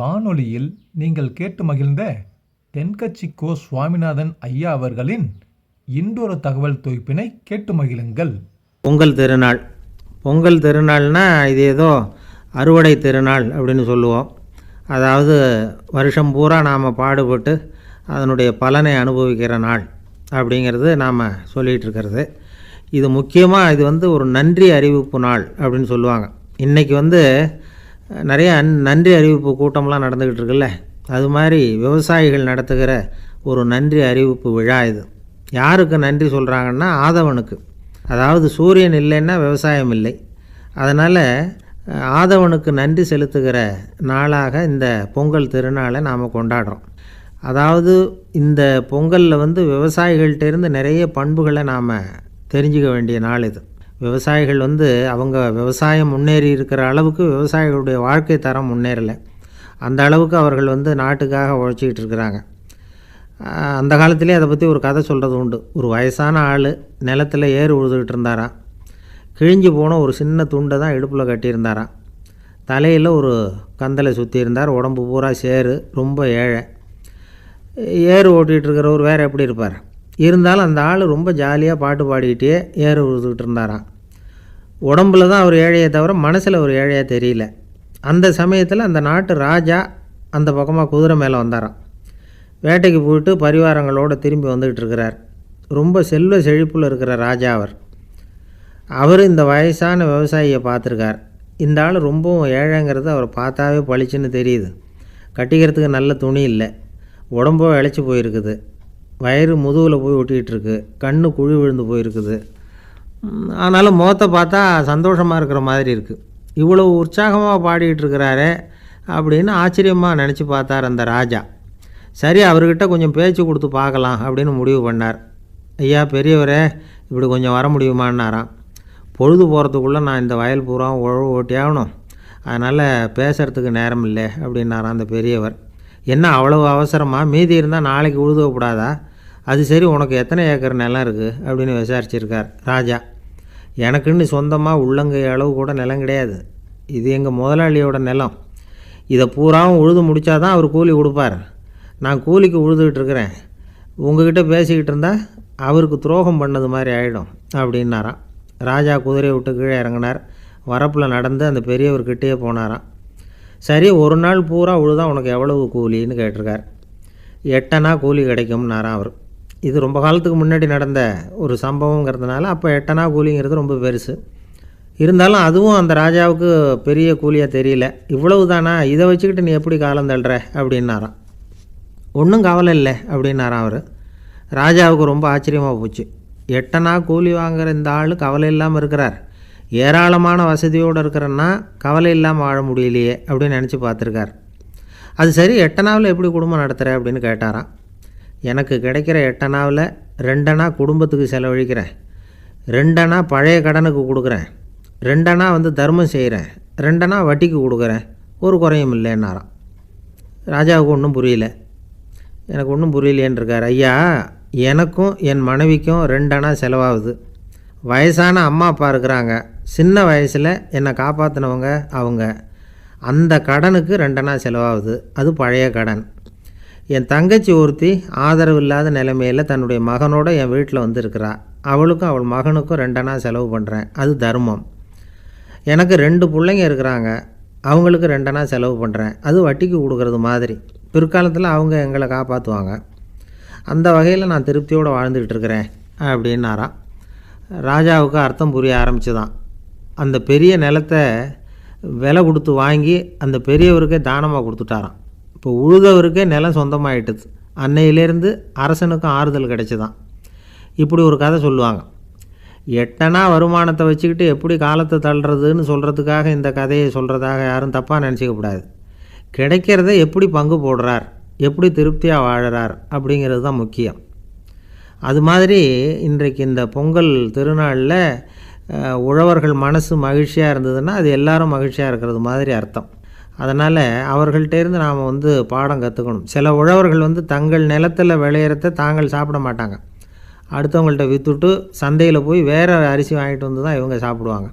வானொலியில் நீங்கள் கேட்டு மகிழ்ந்த தென்கட்சி கோ சுவாமிநாதன் ஐயா அவர்களின் இன்றொரு தகவல் தொகுப்பினை கேட்டு மகிழுங்கள். பொங்கல் திருநாள். பொங்கல் திருநாள்னா இது ஏதோ அறுவடை திருநாள் அப்படின்னு சொல்லுவோம். அதாவது வருஷம் பூரா நாம் பாடுபட்டு அதனுடைய பலனை அனுபவிக்கிற நாள் அப்படிங்கிறது நாம் சொல்லிகிட்டு இருக்கிறது. இது முக்கியமாக இது ஒரு நன்றி அறிவிப்பு நாள் அப்படின்னு சொல்லுவாங்க. இன்றைக்கி நிறைய நன்றி அறிவிப்பு கூட்டம்லாம் நடந்துக்கிட்டு இருக்குல்ல, அது மாதிரி விவசாயிகள் நடத்துகிற ஒரு நன்றி அறிவிப்பு விழா இது. யாருக்கு நன்றி சொல்கிறாங்கன்னா ஆதவனுக்கு. அதாவது சூரியன் இல்லைன்னா விவசாயம் இல்லை. அதனால் ஆதவனுக்கு நன்றி செலுத்துகிற நாளாக இந்த பொங்கல் திருநாளை நாம் கொண்டாடுறோம். அதாவது இந்த பொங்கலில் விவசாயிகள்கிட்டேருந்து நிறைய பண்புகளை நாம் தெரிஞ்சுக்க வேண்டிய நாள் இது. விவசாயிகள் அவங்க விவசாயம் முன்னேறி இருக்கிற அளவுக்கு விவசாயிகளுடைய வாழ்க்கை தரம் முன்னேறலை. அந்த அளவுக்கு அவர்கள் நாட்டுக்காக உழைச்சிக்கிட்டு இருக்கிறாங்க. அந்த காலத்திலே அதை பற்றி ஒரு கதை சொல்கிறது உண்டு. ஒரு வயசான ஆள் நிலத்தில் ஏறு உழுதுகிட்டு இருந்தாராம். கிழிஞ்சு போன ஒரு சின்ன துண்டை தான் இடுப்பில் கட்டியிருந்தாராம். தலையில் ஒரு கந்தலை சுற்றி இருந்தார். உடம்பு பூரா சேரு, ரொம்ப ஏழை. ஏறு ஓட்டிகிட்டு இருக்கிறவர் வேறு எப்படி இருப்பார்? இருந்தாலும் அந்த ஆள் ரொம்ப ஜாலியாக பாட்டு பாடிக்கிட்டே ஏறு உழுதுகிட்டு இருந்தாராம். உடம்பில் தான் அவர் ஏழையை தவிர மனசில் ஒரு ஏழையாக தெரியல. அந்த சமயத்தில் அந்த நாட்டு ராஜா அந்த பக்கமாக குதிரை மேலே வந்தாராம். வேட்டைக்கு போயிட்டு பரிவாரங்களோடு திரும்பி வந்துக்கிட்டு இருக்கிறார். ரொம்ப செல்வ செழிப்பில் இருக்கிற ராஜா அவர் இந்த வயசான விவசாயியை பார்த்துருக்கார். இந்த ஆள் ரொம்பவும் ஏழைங்கிறது அவர் பார்த்தாவே பளிச்சுன்னு தெரியுது. கட்டிக்கிறதுக்கு நல்ல துணி இல்லை, உடம்போ இழைச்சி போயிருக்குது, வயிறு முதுகில் போய் ஒட்டிகிட்டு இருக்கு, கண்ணு குழி விழுந்து போயிருக்குது. ஆனாலும் முகத்தை பார்த்தா சந்தோஷமாக இருக்கிற மாதிரி இருக்குது. இவ்வளோ உற்சாகமாக பாடிக்கிட்டு இருக்கிறாரே அப்படின்னு ஆச்சரியமாக நினச்சி பார்த்தார் அந்த ராஜா. சரி, அவர்கிட்ட கொஞ்சம் பேச்சு கொடுத்து பார்க்கலாம் அப்படின்னு முடிவு பண்ணார். ஐயா பெரியவரே, இப்படி கொஞ்சம் வர முடியுமான்னாராம். பொழுது போகிறதுக்குள்ளே நான் இந்த வயல் பூரா உழவு ஓட்டி ஆகணும், அதனால் பேசுகிறதுக்கு நேரம் இல்லை அப்படின்னாராம் அந்த பெரியவர். என்ன அவ்வளவு அவசரமாக? மீதி இருந்தால் நாளைக்கு உழுதக்கூடாதா? அது சரி, உனக்கு எத்தனை ஏக்கர் நிலம் இருக்குது அப்படின்னு விசாரிச்சிருக்கார் ராஜா. எனக்குன்னு சொந்தமாக உள்ளங்கை அளவு கூட நிலம் கிடையாது. இது எங்கள் முதலாளியோட நிலம். இதை பூராவும் உழுது முடித்தா தான் அவர் கூலி கொடுப்பார். நான் கூலிக்கு உழுதுகிட்டு இருக்கிறேன். உங்ககிட்ட பேசிக்கிட்டு இருந்தால் அவருக்கு துரோகம் பண்ணது மாதிரி ஆகிடும் அப்படின்னாராம். ராஜா குதிரையை விட்டு கீழே இறங்கினார். வரப்பில் நடந்து அந்த பெரியவர்கிட்டே போனாராம். சரி, ஒரு நாள் பூரா உழுதா உனக்கு எவ்வளவு கூலின்னு கேட்டிருக்கார். 8 அணா கூலி கிடைக்கும்னாராம் அவர். இது ரொம்ப காலத்துக்கு முன்னாடி நடந்த ஒரு சம்பவங்கிறதுனால அப்போ 8 அணா கூலிங்கிறது ரொம்ப பெருசு. இருந்தாலும் அதுவும் அந்த ராஜாவுக்கு பெரிய கூலியாக தெரியல. இவ்வளவு தானா, இதை வச்சுக்கிட்டு நீ எப்படி காலம் தள்ளுற அப்படின்னாராம். ஒன்றும் கவலை இல்லை அப்படின்னாராம் அவர். ராஜாவுக்கு ரொம்ப ஆச்சரியமாக போச்சு. 8 அணா கூலி வாங்குகிற இந்த ஆள் கவலை இல்லாமல் இருக்கிறார், ஏராளமான வசதியோடு இருக்கிறன்னா கவலை இல்லாமல் வாழ முடியலையே அப்படின்னு நினச்சி பார்த்துருக்கார். அது சரி, 8 அணாவில் எப்படி குடும்பம் நடத்துகிற அப்படின்னு கேட்டாராம். எனக்கு கிடைக்கிற 8 அணாவில் 2 அணா குடும்பத்துக்கு செலவழிக்கிறேன், 2 அணா பழைய கடனுக்கு கொடுக்குறேன், 2 அணா தர்மம் செய்கிறேன், 2 அணா வட்டிக்கு கொடுக்குறேன், ஒரு குறையும் இல்லைன்னாராம். ராஜாவுக்கு ஒன்றும் புரியல. எனக்கு ஒன்றும் புரியலேன்னு இருக்கார். ஐயா, எனக்கும் என் மனைவிக்கும் 2 அணா செலவாகுது. வயசான அம்மா அப்பா இருக்கிறாங்க, சின்ன வயசில் என்னை காப்பாற்றினவங்க அவங்க. அந்த கடனுக்கு 2 அணா செலவாகுது, அது பழைய கடன். என் தங்கச்சி ஒருத்தி ஆதரவு இல்லாத நிலைமையில் தன்னுடைய மகனோட என் வீட்டில் இருக்கிறா. அவளுக்கும் அவள் மகனுக்கும் 2 அணா செலவு பண்ணுறேன், அது தர்மம். எனக்கு 2 பிள்ளைங்க இருக்கிறாங்க, அவங்களுக்கு 2 அணா செலவு பண்ணுறேன், அது வட்டிக்கு கொடுக்கறது மாதிரி. பிற்காலத்தில் அவங்க எங்களை காப்பாற்றுவாங்க. அந்த வகையில் நான் திருப்தியோடு வாழ்ந்துக்கிட்டு இருக்கிறேன் அப்படின்னாராம். ராஜாவுக்கு அர்த்தம் புரிய ஆரம்பிச்சுதான். அந்த பெரிய நிலத்தை விலை கொடுத்து வாங்கி அந்த பெரியவருக்கே தானமாக கொடுத்துட்டாராம். இப்போ உழுதவருக்கே நிலம் சொந்தமாகிட்டுது. அன்னையிலேருந்து அரசனுக்கும் ஆறுதல் கிடைச்சிதான். இப்படி ஒரு கதை சொல்லுவாங்க. 8 அணா வருமானத்தை வச்சுக்கிட்டு எப்படி காலத்தை தள்ளுறதுன்னு சொல்கிறதுக்காக இந்த கதையை சொல்கிறதாக யாரும் தப்பாக நினச்சிக்கக்கூடாது. கிடைக்கிறத எப்படி பங்கு போடுறார், எப்படி திருப்தியாக வாழறார் அப்படிங்கிறது தான் முக்கியம். அது மாதிரி இன்றைக்கு இந்த பொங்கல் திருநாளில் உழவர்கள் மனசு மகிழ்ச்சியாக இருந்ததுன்னா அது எல்லாரும் மகிழ்ச்சியாக இருக்கிறது மாதிரி அர்த்தம். அதனால் அவர்கள்ட்டேருந்து நாம் பாடம் கற்றுக்கணும். சில உழவர்கள் தங்கள் நிலத்தில் விளையிறத தாங்கள் சாப்பிட மாட்டாங்க. அடுத்தவங்கள்ட்ட விற்றுட்டு சந்தையில் போய் வேறு அரிசி வாங்கிட்டு தான் இவங்க சாப்பிடுவாங்க.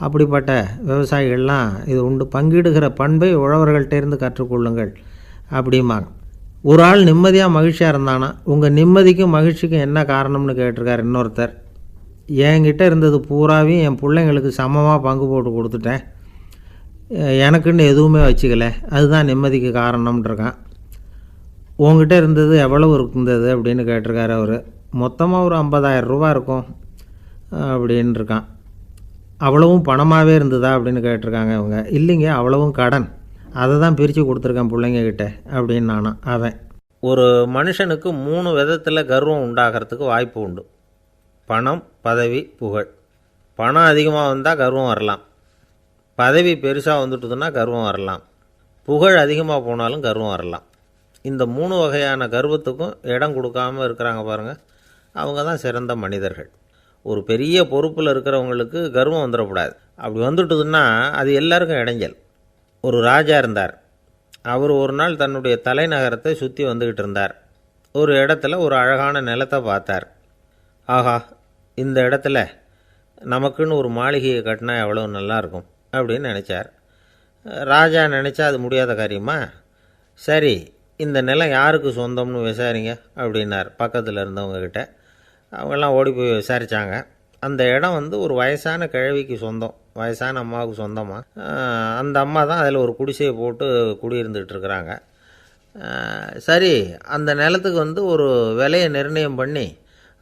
அப்படிப்பட்ட விவசாயிகள்லாம் இது உண்டு. பங்கிடுகிற பண்பை உழவர்கள்ட்டேருந்து கற்றுக்கொள்ளுங்கள் அப்படிம்பாங்க. ஒரு ஆள் நிம்மதியாக மகிழ்ச்சியாக இருந்தானா, உங்கள் நிம்மதிக்கும் மகிழ்ச்சிக்கும் என்ன காரணம்னு கேட்டிருக்கார் இன்னொருத்தர். என்கிட்ட இருந்தது பூராவையும் என் பிள்ளைங்களுக்கு சமமாக பங்கு போட்டு கொடுத்துட்டேன், எனக்குன்னு எதுவுமே வச்சுக்கல, அதுதான் நிம்மதிக்கு காரணம்ன்றிருக்கான். உங்ககிட்ட இருந்தது எவ்வளவு இருந்தது அப்படின்னு கேட்டிருக்காரு அவர். மொத்தமாக ஒரு 50,000 ரூபா இருக்கும் அப்படின்னு இருக்கான். அவ்வளவும் பணமாகவே இருந்ததா அப்படின்னு கேட்டிருக்காங்க அவங்க. இல்லைங்க, அவ்வளவும் கடன், அதை தான் பிரித்து கொடுத்துருக்கேன் பிள்ளைங்கக்கிட்ட அப்படின்னு நானும். அவன் ஒரு மனுஷனுக்கு 3 விதத்தில் கர்வம் உண்டாகிறதுக்கு வாய்ப்பு உண்டு. பணம், பதவி, புகழ். பணம் அதிகமாக வந்தால் கர்வம் வரலாம், பதவி பெருசாக வந்துட்டுதுன்னா கர்வம் வரலாம், புகழ் அதிகமாக போனாலும் கர்வம் வரலாம். இந்த 3 வகையான கர்வத்துக்கும் இடம் கொடுக்காமல் இருக்கிறாங்க பாருங்கள், அவங்க தான் சிறந்த மனிதர்கள். ஒரு பெரிய பொறுப்பில் இருக்கிறவங்களுக்கு கர்வம் வந்துடக்கூடாது. அப்படி வந்துட்டுதுன்னா அது எல்லாருக்கும் இடைஞ்சல். ஒரு ராஜா இருந்தார். அவர் ஒரு நாள் தன்னுடைய தலைநகரத்தை சுற்றி வந்துக்கிட்டு இருந்தார். ஒரு இடத்துல ஒரு அழகான நிலத்தை பார்த்தார். ஆஹா, இந்த இடத்துல நமக்குன்னு ஒரு மாளிகையை கட்டினா எவ்வளோ நல்லாயிருக்கும் அப்படின்னு நினச்சார். ராஜா நினச்சா அது முடியாத காரியமா? சரி, இந்த நிலம் யாருக்கு சொந்தம்னு விசாரிங்க அப்படின்னார் பக்கத்தில் இருந்தவங்கக்கிட்ட. அவங்கெல்லாம் ஓடி போய் விசாரித்தாங்க. அந்த இடம் ஒரு வயசான கிழவிக்கு சொந்தம், வயசான அம்மாவுக்கு சொந்தமாக. அந்த அம்மா தான் அதில் ஒரு குடிசையை போட்டு குடியிருந்துகிட்டு இருக்கிறாங்க. சரி, அந்த நிலத்துக்கு ஒரு விலையை நிர்ணயம் பண்ணி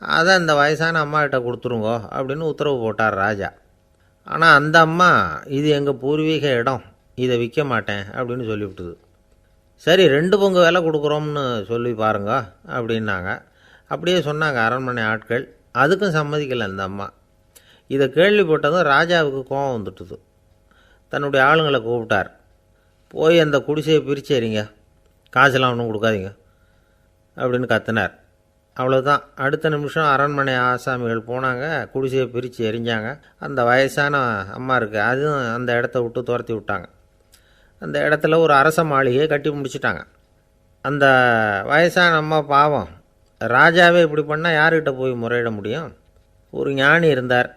அதை அந்த வயசான அம்மாக்கிட்ட கொடுத்துருங்கோ அப்படின்னு உத்தரவு போட்டார் ராஜா. ஆனால் அந்த அம்மா, இது எங்கள் பூர்வீக இடம், இதை விற்க மாட்டேன் அப்படின்னு சொல்லிவிட்டுது. சரி, 2 பங்கு விலை கொடுக்குறோம்னு சொல்லி பாருங்க அப்படின்னாங்க. அப்படியே சொன்னாங்க அரண்மனை ஆட்கள். அதுக்கும் சம்மதிக்கலை அந்த அம்மா. இதை கேள்விப்பட்டதும் ராஜாவுக்கு கோபம் வந்துட்டுது. தன்னுடைய ஆளுங்களை கூப்பிட்டார். போய் அந்த குடிசையை பிரித்து எறிங்க, காசெல்லாம் ஒன்றும் கொடுக்காதீங்க அப்படின்னு கத்தினார். அவ்வளோதான். அடுத்த நிமிஷம் அரண்மனை ஆசாமிகள் போனாங்க, குடிசையை பிரித்து எரிஞ்சாங்க. அந்த வயசான அம்மா இருக்குது, அதுவும் அந்த இடத்த விட்டு துரத்தி விட்டாங்க. அந்த இடத்துல ஒரு அரச மாளிகையை கட்டி முடிச்சிட்டாங்க. அந்த வயசான அம்மா பாவம், ராஜாவே இப்படி பண்ணால் யார்கிட்ட போய் முறையிட முடியும்? ஒரு ஞானி இருந்தார்,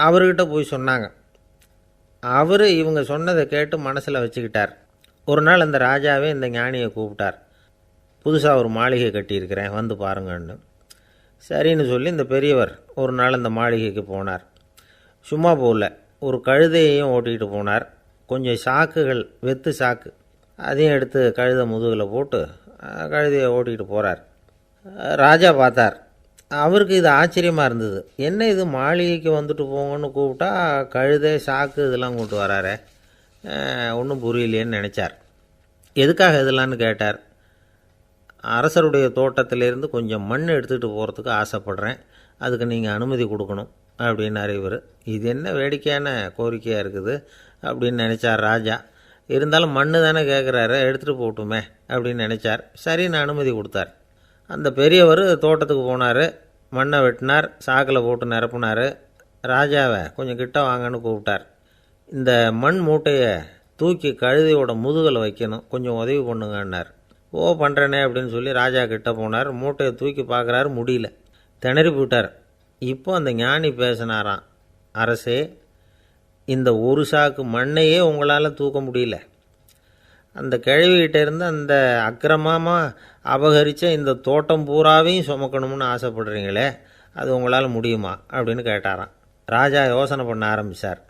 அவர்கிட்ட போய் சொன்னாங்க. அவர் இவங்க சொன்னதை கேட்டு மனசில் வச்சுக்கிட்டார். ஒரு நாள் அந்த ராஜாவே இந்த ஞானியை கூப்பிட்டார். புதுசாக ஒரு மாளிகை கட்டியிருக்கிறேன், வந்து பாருங்கன்னு. சரின்னு சொல்லி இந்த பெரியவர் ஒரு நாள் அந்த மாளிகைக்கு போனார். சும்மா போகல, ஒரு கழுதையையும் ஓட்டிகிட்டு போனார். கொஞ்சம் சாக்குகள், வெத்து சாக்கு, அதையும் எடுத்து கழுதை முதுகில் போட்டு கழுதையை ஓட்டிகிட்டு போகிறார். ராஜா பார்த்தார். அவருக்கு இது ஆச்சரியமாக இருந்தது. என்ன இது, மாளிகைக்கு வந்துட்டு போங்கன்னு கூப்பிட்டா கழுதை சாக்கு இதெல்லாம் கொண்டு வராரே, ஒன்றும் புரியலையேன்னு நினச்சார். எதுக்காக இதெல்லாம்னு கேட்டார். அரசருடைய தோட்டத்திலேருந்து கொஞ்சம் மண் எடுத்துகிட்டு போகிறதுக்கு ஆசைப்படுறேன், அதுக்கு நீங்கள் அனுமதி கொடுக்கணும் அப்படின்னாரு இவர். இது என்ன வேடிக்கையான கோரிக்கையாக இருக்குது அப்படின்னு நினச்சார் ராஜா. இருந்தாலும் மண்ணு தானே கேட்குறாரு, எடுத்துகிட்டு போகட்டுமே அப்படின்னு நினச்சார். சரின்னு அனுமதி கொடுத்தார். அந்த பெரியவர் தோட்டத்துக்கு போனார், மண்ணை வெட்டினார், சாக்கில் போட்டு நிரப்புனார். ராஜாவை கொஞ்சம் கிட்ட வாங்கன்னு கூப்பிட்டார். இந்த மண் மூட்டையை தூக்கி கழுதையோட முதுகில் வைக்கணும், கொஞ்சம் உதவி பண்ணுங்கன்னார். ஓ, பண்ணுறேனே அப்படின்னு சொல்லி ராஜா கிட்ட போனார். மூட்டையை தூக்கி பார்க்குறாரு, முடியல, திணறி போட்டார். இப்போ அந்த ஞானி பேசினாராம். அரசே, இந்த ஒரு சாக்கு மண்ணையே உங்களால் தூக்க முடியல, அந்த கிழவிகிட்ட இருந்து அந்த அக்கிரமமாக அபகரித்த இந்த தோட்டம் பூராவையும் சுமக்கணும்னு ஆசைப்படுறீங்களே, அது உங்களால் முடியுமா அப்படின்னு கேட்டாராம். ராஜா யோசனை பண்ண ஆரம்பித்தார்.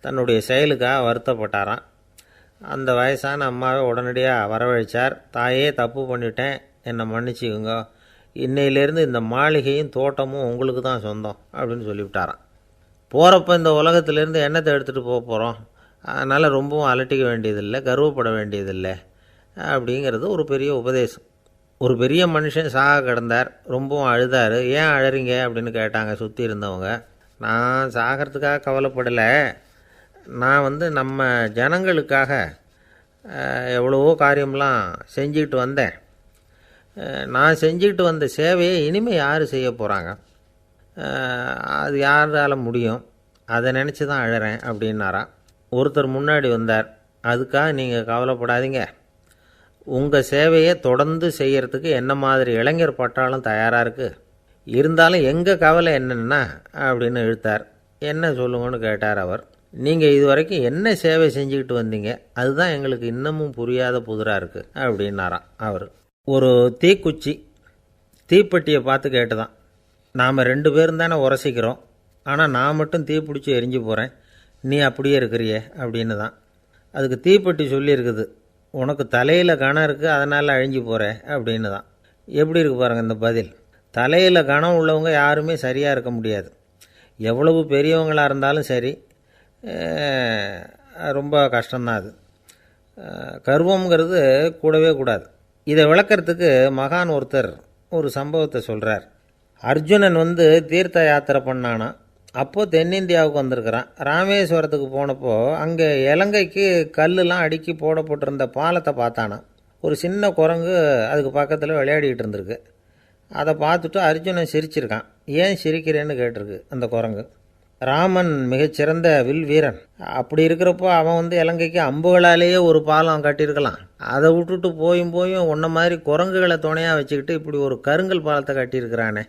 தன்னுடைய செயலுக்காக வருத்தப்பட்டாராம். அந்த வயசான அம்மாவை உடனடியாக வரவழைச்சார். தாயே, தப்பு பண்ணிட்டேன், என்னை மன்னிச்சுக்குங்க, இன்னையிலேருந்து இந்த மாளிகையும் தோட்டமும் உங்களுக்கு தான் சொந்தம் அப்படின்னு சொல்லிவிட்டாராம். போகிறப்ப இந்த உலகத்திலேருந்து எண்ணத்தை எடுத்துகிட்டு போக போகிறோம், அதனால் ரொம்பவும் அலட்டிக்க வேண்டியதில்லை, கர்வப்பட வேண்டியதில்லை அப்படிங்கிறது ஒரு பெரிய உபதேசம். ஒரு பெரிய மனுஷன் சாக கிடந்தார், ரொம்பவும் அழுதார். ஏன் அழறீங்க அப்படின்னு கேட்டாங்க சுற்றி இருந்தவங்க. நான் சாகிறதுக்காக கவலைப்படலை, நான் நம்ம ஜனங்களுக்காக எவ்வளவோ காரியம்லாம் செஞ்சுக்கிட்டு வந்தேன். நான் செஞ்சுக்கிட்டு வந்த சேவையை இனிமேல் யார் செய்ய போகிறாங்க, அது யாரால் முடியும், அதை நினச்சி தான் அழறேன் அப்படின்னாராம். ஒருத்தர் முன்னாடி வந்தார். அதுக்காக நீங்கள் கவலைப்படாதீங்க, உங்கள் சேவையை தொடர்ந்து செய்கிறதுக்கு என்ன மாதிரி இளைஞர் பட்டாலும் தயாராக இருக்குது, இருந்தாலும் எங்கள் கவலை என்னென்னா அப்படின்னு இழுத்தார். என்ன சொல்லுங்கன்னு கேட்டார் அவர். நீங்கள் இது வரைக்கும் என்ன சேவை செஞ்சுக்கிட்டு வந்தீங்க, அதுதான் எங்களுக்கு இன்னமும் புரியாத புதிராக இருக்குது அப்படின்னாராம் அவர். ஒரு தீக்குச்சி தீப்பெட்டியை பார்த்து கேட்டுதான், நாம் 2 பேரும் தானே உரசிக்கிறோம், ஆனால் நான் மட்டும் தீப்பிடிச்சி எரிஞ்சு போகிறேன், நீ அப்படியே இருக்கிறியே அப்படின்னு தான். அதுக்கு தீப்பெட்டி சொல்லியிருக்குது, உனக்கு தலையில் கணம் இருக்குது அதனால் அழிஞ்சு போகிற அப்படின்னு தான். எப்படி இருக்கு பாருங்கள் இந்த பதில். தலையில் கணம் உள்ளவங்க யாருமே சரியாக இருக்க முடியாது. எவ்வளவு பெரியவங்களாக இருந்தாலும் சரி, ரொம்ப கஷ்டம்தான் அது. கர்வங்கிறது கூடவே கூடாது. இதை விளக்கிறதுக்கு மகான் ஒருத்தர் ஒரு சம்பவத்தை சொல்கிறார். அர்ஜுனன் தீர்த்த யாத்திரை பண்ணானா. அப்போது தென்னிந்தியாவுக்கு வந்திருக்கிறான். ராமேஸ்வரத்துக்கு போனப்போ அங்கே இலங்கைக்கு கல்லுலாம் அடுக்கி போடப்பட்டிருந்த பாலத்தை பார்த்தானா. ஒரு சின்ன குரங்கு அதுக்கு பக்கத்தில் விளையாடிக்கிட்டு இருந்திருக்கு. அதை பார்த்துட்டு அர்ஜுனன் சிரிச்சிருக்கான். ஏன் சிரிக்கிறேன்னு கேட்டிருக்கு அந்த குரங்கு. ராமன் மிகச்சிறந்த வில் வீரன். அப்படி இருக்கிறப்போ அவன் இலங்கைக்கு அம்புகளாலேயே ஒரு பாலம் கட்டியிருக்கலாம். அதை விட்டுட்டு போயும் உன்ன மாதிரி குரங்குகளை துணையாக வச்சுக்கிட்டு இப்படி ஒரு கருங்கல் பாலத்தை கட்டியிருக்கிறானே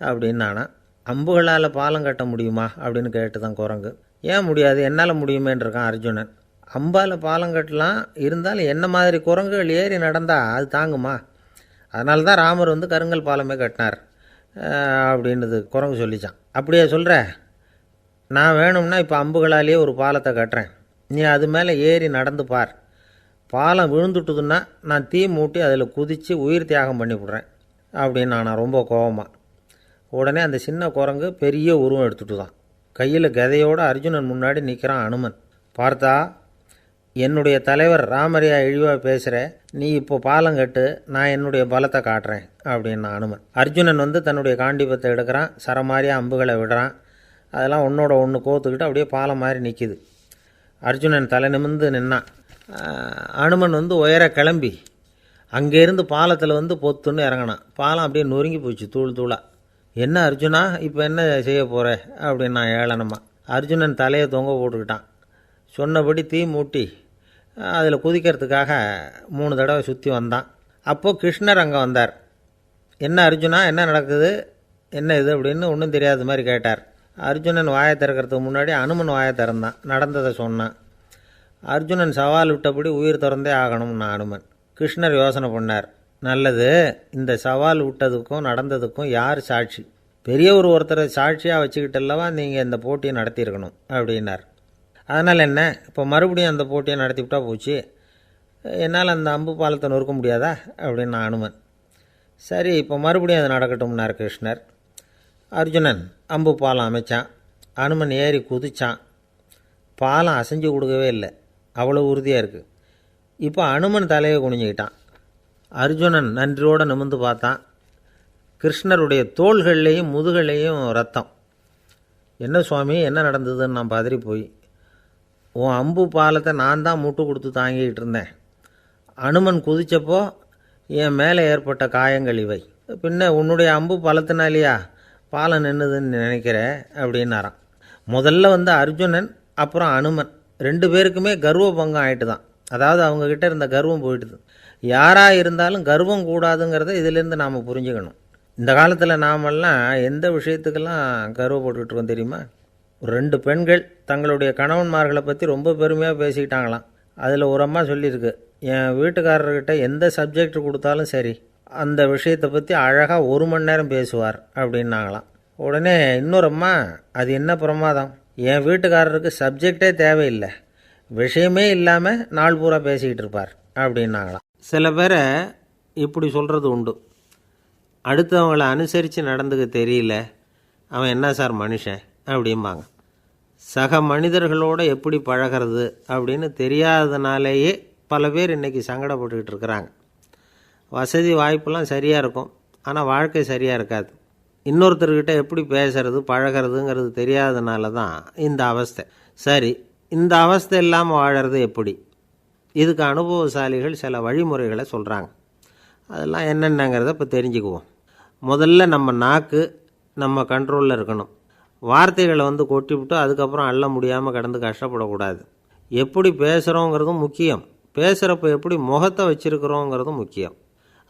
அப்படின்னு நானா. அம்புகளால் பாலம் கட்ட முடியுமா அப்படின்னு கேட்டு தான் குரங்கு. ஏன் முடியாது, என்னால் முடியுமேன்றிருக்கான் அர்ஜுனன். அம்பால் பாலம் கட்டலாம், இருந்தாலும் என்ன மாதிரி குரங்குகள் ஏறி நடந்தால் அது தாங்குமா? அதனால தான் ராமர் கருங்கல் பாலமே கட்டினார் அப்படின்றது குரங்கு சொல்லிச்சான். அப்படியே சொல்கிற, நான் வேணும்னா இப்போ அம்புகளாலேயே ஒரு பாலத்தை கட்டுறேன், நீ அது மேலே ஏறி நடந்து பார். பாலம் விழுந்துட்டுதுன்னா நான் தீ மூட்டி அதில் குதித்து உயிர் தியாகம் பண்ணிவிடுறேன் அப்படின்னு நான் ரொம்ப கோபமாக. உடனே அந்த சின்ன குரங்கு பெரிய உருவம் எடுத்துட்டு தான் கையில் கதையோடு அர்ஜுனன் முன்னாடி நிற்கிறான் அனுமன். பார்த்தா, என்னுடைய தலைவர் ராமரையா இழிவாக பேசுகிற, நீ இப்போ பாலம் கட்டு, நான் என்னுடைய பலத்தை காட்டுறேன் அப்படின்னா அனுமன். அர்ஜுனன் தன்னுடைய காண்டிபத்தை எடுக்கிறான், சரமாரியாக அம்புகளை விடுறான். அதெல்லாம் ஒன்றோட ஒன்று கோத்துக்கிட்டு அப்படியே பாலம் மாதிரி நிற்கிது. அர்ஜுனன் தலை நிமிர்ந்து நின்னான். அனுமன் உயர கிளம்பி அங்கேருந்து பாலத்தில் பொத்துன்னு இறங்கினான். பாலம் அப்படியே நொறுங்கி போச்சு தூள் தூளாக. என்ன அர்ஜுனா, இப்போ என்ன செய்ய போகிற அப்படின்னா ஏளனமாக. அர்ஜுனன் தலையை தொங்க போட்டுக்கிட்டான். சொன்னபடி தீ மூட்டி அதில் குதிக்கிறதுக்காக 3 தடவை சுற்றி வந்தான். அப்போது கிருஷ்ணர் அங்கே வந்தார். என்ன அர்ஜுனா, என்ன நடக்குது, என்ன இது அப்படின்னு ஒன்றும் தெரியாத மாதிரி கேட்டார். அர்ஜுனன் வாயை திறக்கிறதுக்கு முன்னாடி அனுமன் வாயை திறந்தான், நடந்ததை சொன்னான். அர்ஜுனன் சவால் விட்டபடி உயிர் திறந்தே ஆகணும்னா அனுமன். கிருஷ்ணர் யோசனை பண்ணார். நல்லது, இந்த சவால் விட்டதுக்கும் நடந்ததுக்கும் யார் சாட்சி? பெரியவர் ஒருத்தரை சாட்சியாக வச்சுக்கிட்டல்லவா நீங்கள் இந்த போட்டியை நடத்தியிருக்கணும் அப்படின்னார். அதனால் என்ன, இப்போ மறுபடியும் அந்த போட்டியை நடத்திவிட்டா போச்சு, என்னால் அந்த அம்பு பாலத்தை நொறுக்க முடியாதா அப்படின்னா அனுமன். சரி, இப்போ மறுபடியும் அது நடக்கட்டும்னார் கிருஷ்ணர். அர்ஜுனன் அம்பு பாலம் அமைச்சான். அனுமன் ஏறி குதிச்சான். பாலம் அசைஞ்சு கொடுக்கவே இல்லை, அவ்வளோ உறுதியாக இருக்குது. இப்போ அனுமன் தலையை குனிஞ்சிக்கிட்டான். அர்ஜுனன் நன்றியோடு நிமிர்ந்து பார்த்தான். கிருஷ்ணருடைய தோள்கள்லேயும் முதுகள்லேயும் ரத்தம். என்ன சுவாமி, என்ன நடந்ததுன்னு நான் பதறி போய், உன் அம்பு பாலத்தை நான் தான் முட்டு கொடுத்து தாங்கிக்கிட்டு இருந்தேன். அனுமன் குதித்தப்போ என் மேலே ஏற்பட்ட காயங்கள் இவை. பின்ன உன்னுடைய அம்பு பலத்தினாலேயா பாலம் நின்றுதுன்னு நினைக்கிற அப்படின்னாரான். முதல்ல அர்ஜுனன் அப்புறம் அனுமன் 2 பேருக்குமே கர்வ பங்கம் ஆகிட்டு தான். அதாவது அவங்கக்கிட்ட இருந்த கர்வம் போயிட்டுது. யாராக இருந்தாலும் கர்வம் கூடாதுங்கிறத இதிலேருந்து நாம் புரிஞ்சுக்கணும். இந்த காலத்தில் நாமெல்லாம் எந்த விஷயத்துக்கெல்லாம் கர்வப்பட்டுருக்கோம் தெரியுமா? 2 பெண்கள் தங்களுடைய கணவன்மார்களை பற்றி ரொம்ப பெருமையாக பேசிக்கிட்டாங்களாம். அதில் ஒரு அம்மா சொல்லியிருக்கு, என் வீட்டுக்காரர்கிட்ட எந்த சப்ஜெக்ட் கொடுத்தாலும் சரி அந்த விஷயத்தை பற்றி அழகாக 1 மணி நேரம் பேசுவார் அப்படின்னாங்களாம். உடனே இன்னொரு அம்மா, அது என்ன பிரமாதம், என் வீட்டுக்காரருக்கு சப்ஜெக்டே தேவையில்லை, விஷயமே இல்லாமல் நாள் பூரா பேசிக்கிட்டு இருப்பார் அப்படின்னாங்களாம். சில பேரை இப்படி சொல்கிறது உண்டு. அடுத்தவங்களை அனுசரித்து நடந்துக்க தெரியல, அவன் என்ன சார் மனுஷன் அப்படிம்பாங்க. சக மனிதர்களோடு எப்படி பழகிறது அப்படின்னு தெரியாததுனாலேயே பல பேர் இன்றைக்கி சங்கடப்பட்டுக்கிட்டு இருக்கிறாங்க. வசதி வாய்ப்பெல்லாம் சரியாக இருக்கும், ஆனால் வாழ்க்கை சரியாக இருக்காது. இன்னொருத்தர்கிட்ட எப்படி பேசுறது பழகிறதுங்கிறது தெரியாதனால தான் இந்த அவஸ்தை. சரி, இந்த அவஸ்தை இல்லாமல் வாழறது எப்படி? இதுக்கு அனுபவசாலிகள் சில வழிமுறைகளை சொல்கிறாங்க. அதெல்லாம் என்னென்னங்கிறத இப்போ தெரிஞ்சுக்குவோம். முதல்ல நம்ம நாக்கு நம்ம கண்ட்ரோலில் இருக்கணும். வார்த்தைகளை கொட்டிவிட்டு அதுக்கப்புறம் அள்ள முடியாமல் கடந்து கஷ்டப்படக்கூடாது. எப்படி பேசுகிறோங்கிறதும் முக்கியம், பேசுகிறப்ப எப்படி முகத்தை வச்சுருக்கிறோங்கிறதும் முக்கியம்.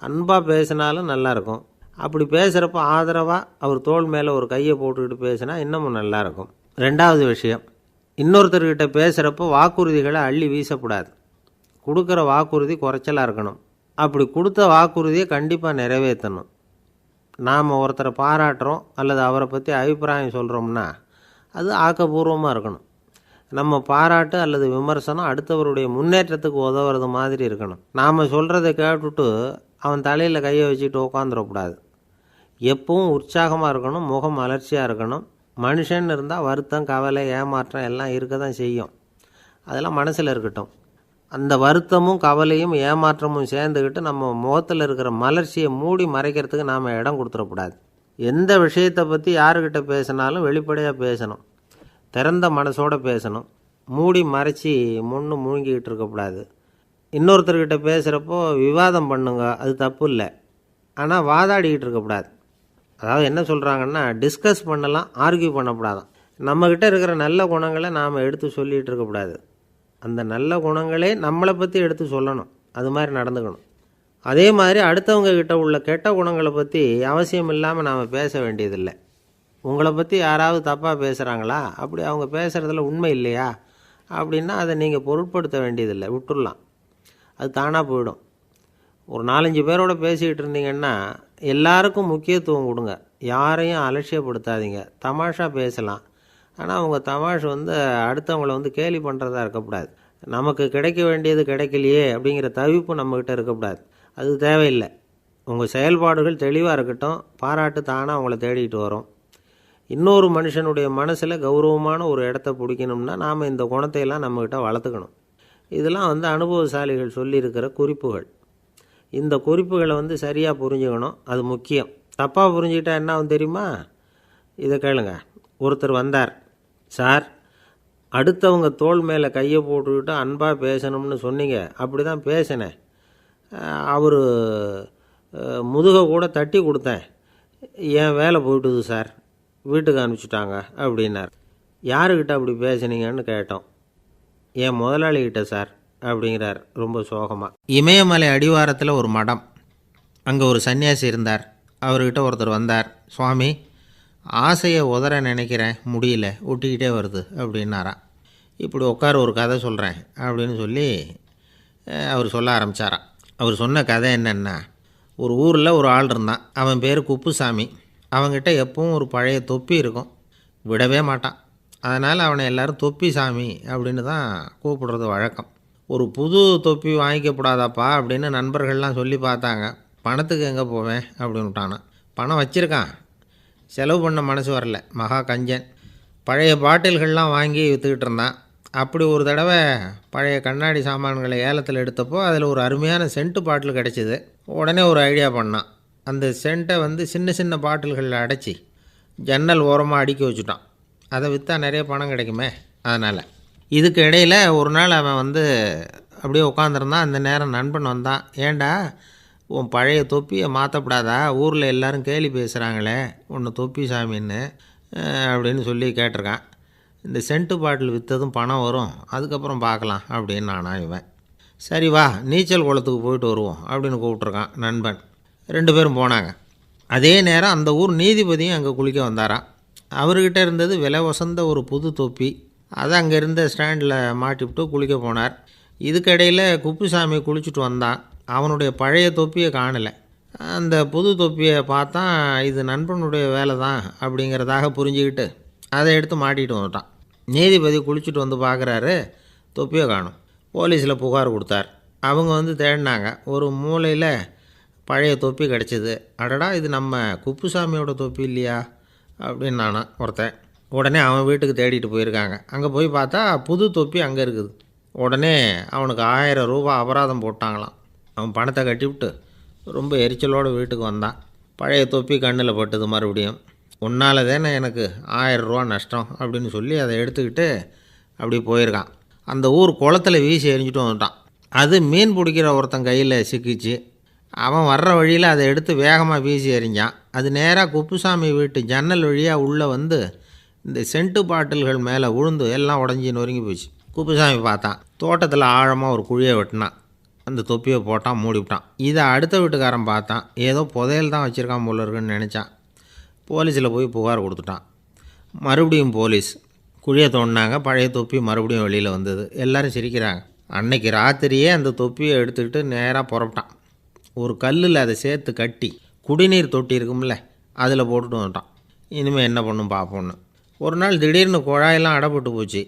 அன்பாக பேசினாலும் நல்லாயிருக்கும். அப்படி பேசுகிறப்ப ஆதரவாக அவர் தோள் மேலே ஒரு கையை போட்டுக்கிட்டு பேசினா இன்னமும் நல்லாயிருக்கும். ரெண்டாவது விஷயம், இன்னொருத்தர்கிட்ட பேசுகிறப்போ வாக்குறுதிகளை அள்ளி வீசக்கூடாது. கொடுக்குற வாக்குறுதி குறைச்சலாக இருக்கணும். அப்படி கொடுத்த வாக்குறுதியை கண்டிப்பாக நிறைவேற்றணும். நாம் ஒருத்தரை பாராட்டுறோம் அல்லது அவரை பற்றி அபிப்பிராயம் சொல்கிறோம்னா அது ஆக்கப்பூர்வமாக இருக்கணும். நம்ம பாராட்டு அல்லது விமர்சனம் அடுத்தவருடைய முன்னேற்றத்துக்கு உதவுறது மாதிரி இருக்கணும். நாம் சொல்கிறத கேட்டுட்டு அவன் தலையில் கையை வச்சுட்டு உட்காந்துடக்கூடாது. எப்பவும் உற்சாகமாக இருக்கணும், முகம் மலர்ச்சியாக இருக்கணும். மனுஷன் இருந்தால் வருத்தம், கவலை, ஏமாற்றம் எல்லாம் இருக்க தான் செய்யும். அதெல்லாம் மனசில் இருக்கட்டும். அந்த வருத்தமும் கவலையும் ஏமாற்றமும் சேர்ந்துக்கிட்டு நம்ம முகத்தில் இருக்கிற மலர்ச்சியை மூடி மறைக்கிறதுக்கு நாம் இடம் கொடுத்துடக்கூடாது. எந்த விஷயத்தை பற்றி யாருக்கிட்ட பேசினாலும் வெளிப்படையாக பேசணும். திறந்த மனசோடு பேசணும். மூடி மறைச்சி முழுங்கிக்கிட்டு இருக்கக்கூடாது. இன்னொருத்தர்கிட்ட பேசுகிறப்போ விவாதம் பண்ணுங்க, அது தப்பு இல்லை. ஆனால் வாதாடிக்கிட்டு இருக்கக்கூடாது. அதாவது என்ன சொல்கிறாங்கன்னா, டிஸ்கஸ் பண்ணலாம், ஆர்கியூ பண்ணக்கூடாதான். நம்மக்கிட்ட இருக்கிற நல்ல குணங்களை நாம் எடுத்து சொல்லிகிட்டு இருக்கக்கூடாது. அந்த நல்ல குணங்களே நம்மளை பற்றி எடுத்து சொல்லணும். அது மாதிரி நடந்துக்கணும். அதே மாதிரி அடுத்தவங்க கிட்ட உள்ள கெட்ட குணங்களை பற்றி அவசியம் இல்லாமல் நாம் பேச வேண்டியதில்லை. உங்களை பற்றி யாராவது தப்பாக பேசுகிறாங்களா, அப்படி அவங்க பேசுகிறதுல உண்மை இல்லையா அப்படின்னா அதை நீங்கள் பொருட்படுத்த வேண்டியதில்லை, விட்டுடலாம். அது தானாக போயிடும். ஒரு 4-5 பேரோட பேசிக்கிட்டு இருந்தீங்கன்னா எல்லாருக்கும் முக்கியத்துவம் கொடுங்க. யாரையும் அலட்சியப்படுத்தாதீங்க. தமாஷா பேசலாம். ஆனால் அவங்க தமாஷ் அடுத்தவங்கள கேலி பண்ணுறதா இருக்கக்கூடாது. நமக்கு கிடைக்க வேண்டியது கிடைக்கலையே அப்படிங்கிற தவிப்பு நம்மக்கிட்ட இருக்கக்கூடாது. அது தேவையில்லை. உங்கள் செயல்பாடுகள் தெளிவாக இருக்கட்டும். பாராட்டு தானாக அவங்கள தேடிட்டு வரும். இன்னொரு மனுஷனுடைய மனசில் கௌரவமான ஒரு இடத்த பிடிக்கணும்னா நாம் இந்த குணத்தையெல்லாம் நம்மக்கிட்ட வளர்த்துக்கணும். இதெல்லாம் அனுபவசாலிகள் சொல்லியிருக்கிற குறிப்புகள். இந்த குறிப்புகளை சரியாக புரிஞ்சுக்கணும். அது முக்கியம். தப்பாக புரிஞ்சுக்கிட்டா என்ன ஆகும் தெரியுமா? இதை கேளுங்க. ஒருத்தர் வந்தார். சார், அடுத்தவங்க தோள் மேலே கையை போட்டுக்கிட்டு அன்பாக பேசணும்னு சொன்னீங்க. அப்படி தான் பேசினேன். அவர் முதுகை கூட தட்டி கொடுத்தேன். என் வேலை போயிட்டுது சார், வீட்டுக்கு அனுப்பிச்சிட்டாங்க அப்படின்னார். யாருக்கிட்ட அப்படி பேசுனீங்கன்னு கேட்டோம். என் முதலாளிகிட்ட சார் அப்படிங்கிறார் ரொம்ப சோகமாக. இமயமலை அடிவாரத்தில் ஒரு மடம். அங்கே ஒரு சன்னியாசி இருந்தார். அவர்கிட்ட ஒருத்தர் வந்தார். சுவாமி, ஆசையை உதற நினைக்கிறேன், முடியல, ஒட்டிக்கிட்டே வருது அப்படின்னாராம். இப்படி உட்கார ஒரு கதை சொல்கிறேன் அப்படின்னு சொல்லி அவர் சொல்ல ஆரம்பித்தாராம். அவர் சொன்ன கதை என்னென்னா, ஒரு ஊரில் ஒரு ஆள் இருந்தான். அவன் பேர் குப்புசாமி. அவன்கிட்ட எப்பவும் ஒரு பழைய தொப்பி இருக்கும், விடவே மாட்டான். அதனால் அவனை எல்லோரும் தொப்பி சாமி அப்படின்னு தான் கூப்பிடுறது வழக்கம். ஒரு புது தொப்பி வாங்கிக்கப்படாதாப்பா அப்படின்னு நண்பர்கள்லாம் சொல்லி பார்த்தாங்க. பணத்துக்கு எங்கே போவேன் அப்படின்னு விட்டானான். பணம் வச்சுருக்கான், செலவு பண்ண மனசு வரல. மகா கஞ்சன். பழைய பாட்டில்கள்லாம் வாங்கி விற்றுக்கிட்டு இருந்தான். அப்படி ஒரு தடவை பழைய கண்ணாடி சாமான்களை ஏலத்தில் எடுத்தப்போ அதில் ஒரு அருமையான சென்ட்டு பாட்டில் கிடச்சிது. உடனே ஒரு ஐடியா பண்ணான். அந்த சென்ட்டை சின்ன சின்ன பாட்டில்களில் அடைச்சி ஜன்னல் ஓரமாக அடுக்கி வச்சுட்டான். அதை விற்றா நிறைய பணம் கிடைக்குமே. அதனால் இதுக்கு இடையில் ஒரு நாள் அவன் அப்படியே உட்காந்துருந்தான். அந்த நேரம் நண்பன் வந்தான். ஏண்டா, உன் பழைய தொப்பியை மாற்றப்படாதா? ஊரில் எல்லோரும் கேலி பேசுகிறாங்களே உன்னை தொப்பி சாமின்னு அப்படின்னு சொல்லி கேட்டிருக்கான். இந்த சென்ட்டு பாட்டில் விற்றதும் பணம் வரும், அதுக்கப்புறம் பார்க்கலாம் அப்படின்னு நானா இவன். சரி வா, நீச்சல் குளத்துக்கு போயிட்டு வருவோம் அப்படின்னு கூப்பிட்ருக்கான் நண்பன். 2 பேரும் போனாங்க. அதே நேரம் அந்த ஊர் நீதிபதியும் அங்கே குளிக்க வந்தாராம். அவர்கிட்ட இருந்தது விலை வசந்த ஒரு புது தொப்பி. அதை அங்கே இருந்த ஸ்டாண்டில் மாட்டிவிட்டு குளிக்க போனார். இதுக்கிடையில் குப்புசாமி குளிச்சுட்டு வந்தான். அவனுடைய பழைய தொப்பியை காணலை. அந்த புது தொப்பியை பார்த்தா இது நண்பனுடைய வேலை தான் அப்படிங்கிறதாக புரிஞ்சுக்கிட்டு அதை எடுத்து மாட்டிகிட்டு வந்துட்டான். நீதிபதி குளிச்சுட்டு வந்து பார்க்குறாரு, தொப்பியை காணும். போலீஸில் புகார் கொடுத்தார். அவங்க தேடினாங்க. ஒரு மூலையில் பழைய தொப்பி கிடச்சிது. அடடா, இது நம்ம குப்புசாமியோட தொப்பி இல்லையா அப்படின்னு நானா ஒருத்தன். உடனே அவன் வீட்டுக்கு தேடிட்டு போயிருக்காங்க. அங்கே போய் பார்த்தா புது தொப்பி அங்கே இருக்குது. உடனே அவனுக்கு 1000 ரூபா அபராதம் போட்டாங்களாம். அவன் பணத்தை கட்டிவிட்டு ரொம்ப எரிச்சலோடு வீட்டுக்கு வந்தான். பழைய தொப்பி கண்ணில் பட்டுது. மறுபடியும் உன்னால் தானே எனக்கு 1000 ரூபா நஷ்டம் அப்படின்னு சொல்லி அதை எடுத்துக்கிட்டு அப்படி போயிருக்கான். அந்த ஊர் குளத்தில் வீசி எரிஞ்சிட்டு வந்துட்டான். அது மீன் பிடிக்கிற ஒருத்தன் கையில் சிக்கிச்சு. அவன் வர்ற வழியில் அதை எடுத்து வேகமாக வீசி எறிஞ்சான். அது நேராக குப்புசாமி வீட்டு ஜன்னல் வழியாக உள்ளே இந்த சென்ட்டு பாட்டில்கள் மேலே விழுந்து எல்லாம் உடஞ்சி நொறுங்கி போச்சு. குப்புசாமி பார்த்தான். தோட்டத்தில் ஆழமாக ஒரு குழியை வெட்டினான். அந்த தொப்பியை போட்டான், மூடிவிட்டான். இதை அடுத்த வீட்டுக்காரன் பார்த்தான். ஏதோ புதையல் தான் வச்சுருக்கான் போல இருக்குன்னு நினச்சான். போலீஸில் போய் புகார் கொடுத்துட்டான். மறுபடியும் போலீஸ். குழியை தோண்டினாங்க. பழைய தொப்பி மறுபடியும் வெளியில் வந்தது. எல்லோரும் சிரிக்கிறாங்க. அன்னைக்கு ராத்திரியே அந்த தொப்பியை எடுத்துக்கிட்டு நேராக புறப்பட்டான். ஒரு கல்லில் அதை சேர்த்து கட்டி குடிநீர் தொட்டி இருக்கும்ல, அதில் போட்டுட்டு வந்துட்டான். இனிமேல் என்ன பண்ணும் பார்ப்போன்னு. ஒரு நாள் திடீர்னு குழாயெல்லாம் அடைப்பட்டு போச்சு.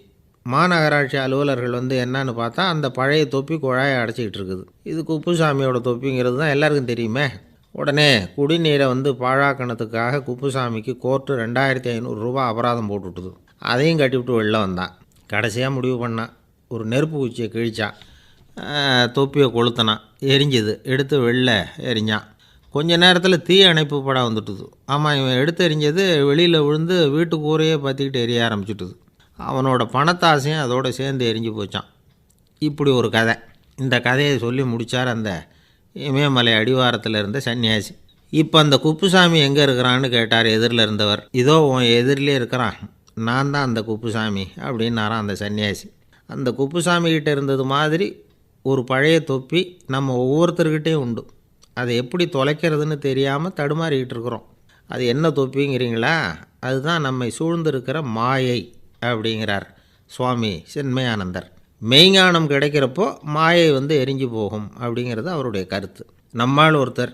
மாநகராட்சி அலுவலர்கள் வந்து என்னன்னு பார்த்தா அந்த பழைய தொப்பி குழாயை அடைச்சிக்கிட்டு இருக்குது. இது குப்புசாமியோட தொப்பிங்கிறது தான் எல்லாருக்கும் தெரியுமே. உடனே குடிநீரை வந்து பாழாக்கணத்துக்காக குப்புசாமிக்கு கோர்ட்டு 2500 ரூபா அபராதம் போட்டுவிட்டுது. அதையும் கட்டிவிட்டு வெளில வந்தான். கடைசியாக முடிவு பண்ணான். ஒரு நெருப்பு குச்சியை கிழிச்சான். தொப்பியை கொளுத்தினான். எரிஞ்சுது. எடுத்து வெளில எரிஞ்சான். கொஞ்ச நேரத்தில் தீ அணைப்பு படம் வந்துட்டுது. ஆமாம், இவன் எடுத்து எரிஞ்சது வெளியில் விழுந்து வீட்டு கூரையே பற்றிக்கிட்டு எரிய ஆரம்பிச்சுட்டுது. அவனோட பணத்தாசையும் அதோடு சேர்ந்து எரிஞ்சு போச்சான். இப்படி ஒரு கதை. இந்த கதையை சொல்லி முடித்தார் அந்த இமயமலை அடிவாரத்தில் இருந்த சன்னியாசி. இப்போ அந்த குப்புசாமி எங்கே இருக்கிறான்னு கேட்டார் எதிரில் இருந்தவர். இதோ உன் எதிரிலே இருக்கிறான், நான் தான் அந்த குப்புசாமி அப்படின்னாரான் அந்த சன்னியாசி. அந்த குப்புசாமிகிட்ட இருந்தது மாதிரி ஒரு பழைய தொப்பி நம்ம ஒவ்வொருத்தர்கிட்டையும் உண்டு. அதை எப்படி தொலைக்கிறதுன்னு தெரியாமல் தடுமாறிக்கிட்டு இருக்கிறோம். அது என்ன தொப்பிங்கிறீங்களா? அதுதான் நம்மை சூழ்ந்திருக்கிற மாயை அப்படிங்கிறார் சுவாமி சின்மயானந்தர். மெய்ஞானம் கிடைக்கிறப்போ மாயை வந்து எரிஞ்சு போகும் அப்படிங்கிறது அவருடைய கருத்து. நம்மால் ஒருத்தர்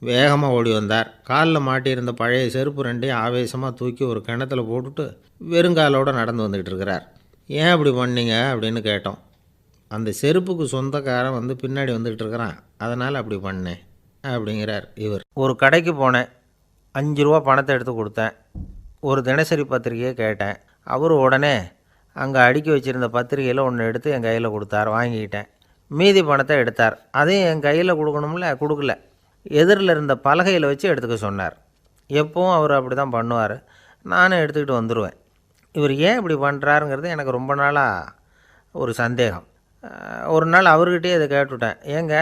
வேகமாக ஓடி வந்தார். காலில் மாட்டியிருந்த பழைய செருப்பு ரெண்டையும் ஆவேசமாக தூக்கி ஒரு கிணத்துல போட்டுட்டு வெறுங்காலோடு நடந்து வந்துக்கிட்டு இருக்கிறார். ஏன் அப்படி பண்ணீங்க அப்படின்னு கேட்டோம். அந்த செருப்புக்கு சொந்தக்காரன் வந்து பின்னாடி வந்துக்கிட்டு இருக்கிறான், அதனால் அப்படி பண்ணேன் அப்படிங்கிறார் இவர். ஒரு கடைக்கு போனேன். 5 ரூபா பணத்தை எடுத்து கொடுத்தேன். ஒரு தினசரி பத்திரிக்கையை கேட்டேன். அவர் உடனே அங்கே அடுக்கி வச்சுருந்த பத்திரிக்கையில் ஒன்று எடுத்து என் கையில் கொடுத்தார். வாங்கிக்கிட்டேன். மீதி பணத்தை எடுத்தார். அதையும் என் கையில் கொடுக்கணும்ல, கொடுக்கல. எதிரில் இருந்த பலகையில் வச்சு எடுத்துக்க சொன்னார். எப்போவும் அவர் அப்படி தான் பண்ணுவார். நானும் எடுத்துக்கிட்டு வந்துடுவேன். இவர் ஏன் இப்படி பண்ணுறாருங்கிறது எனக்கு ரொம்ப நாளாக ஒரு சந்தேகம். ஒரு நாள் அவர்கிட்டயே இதை கேட்டுவிட்டேன். ஏங்க,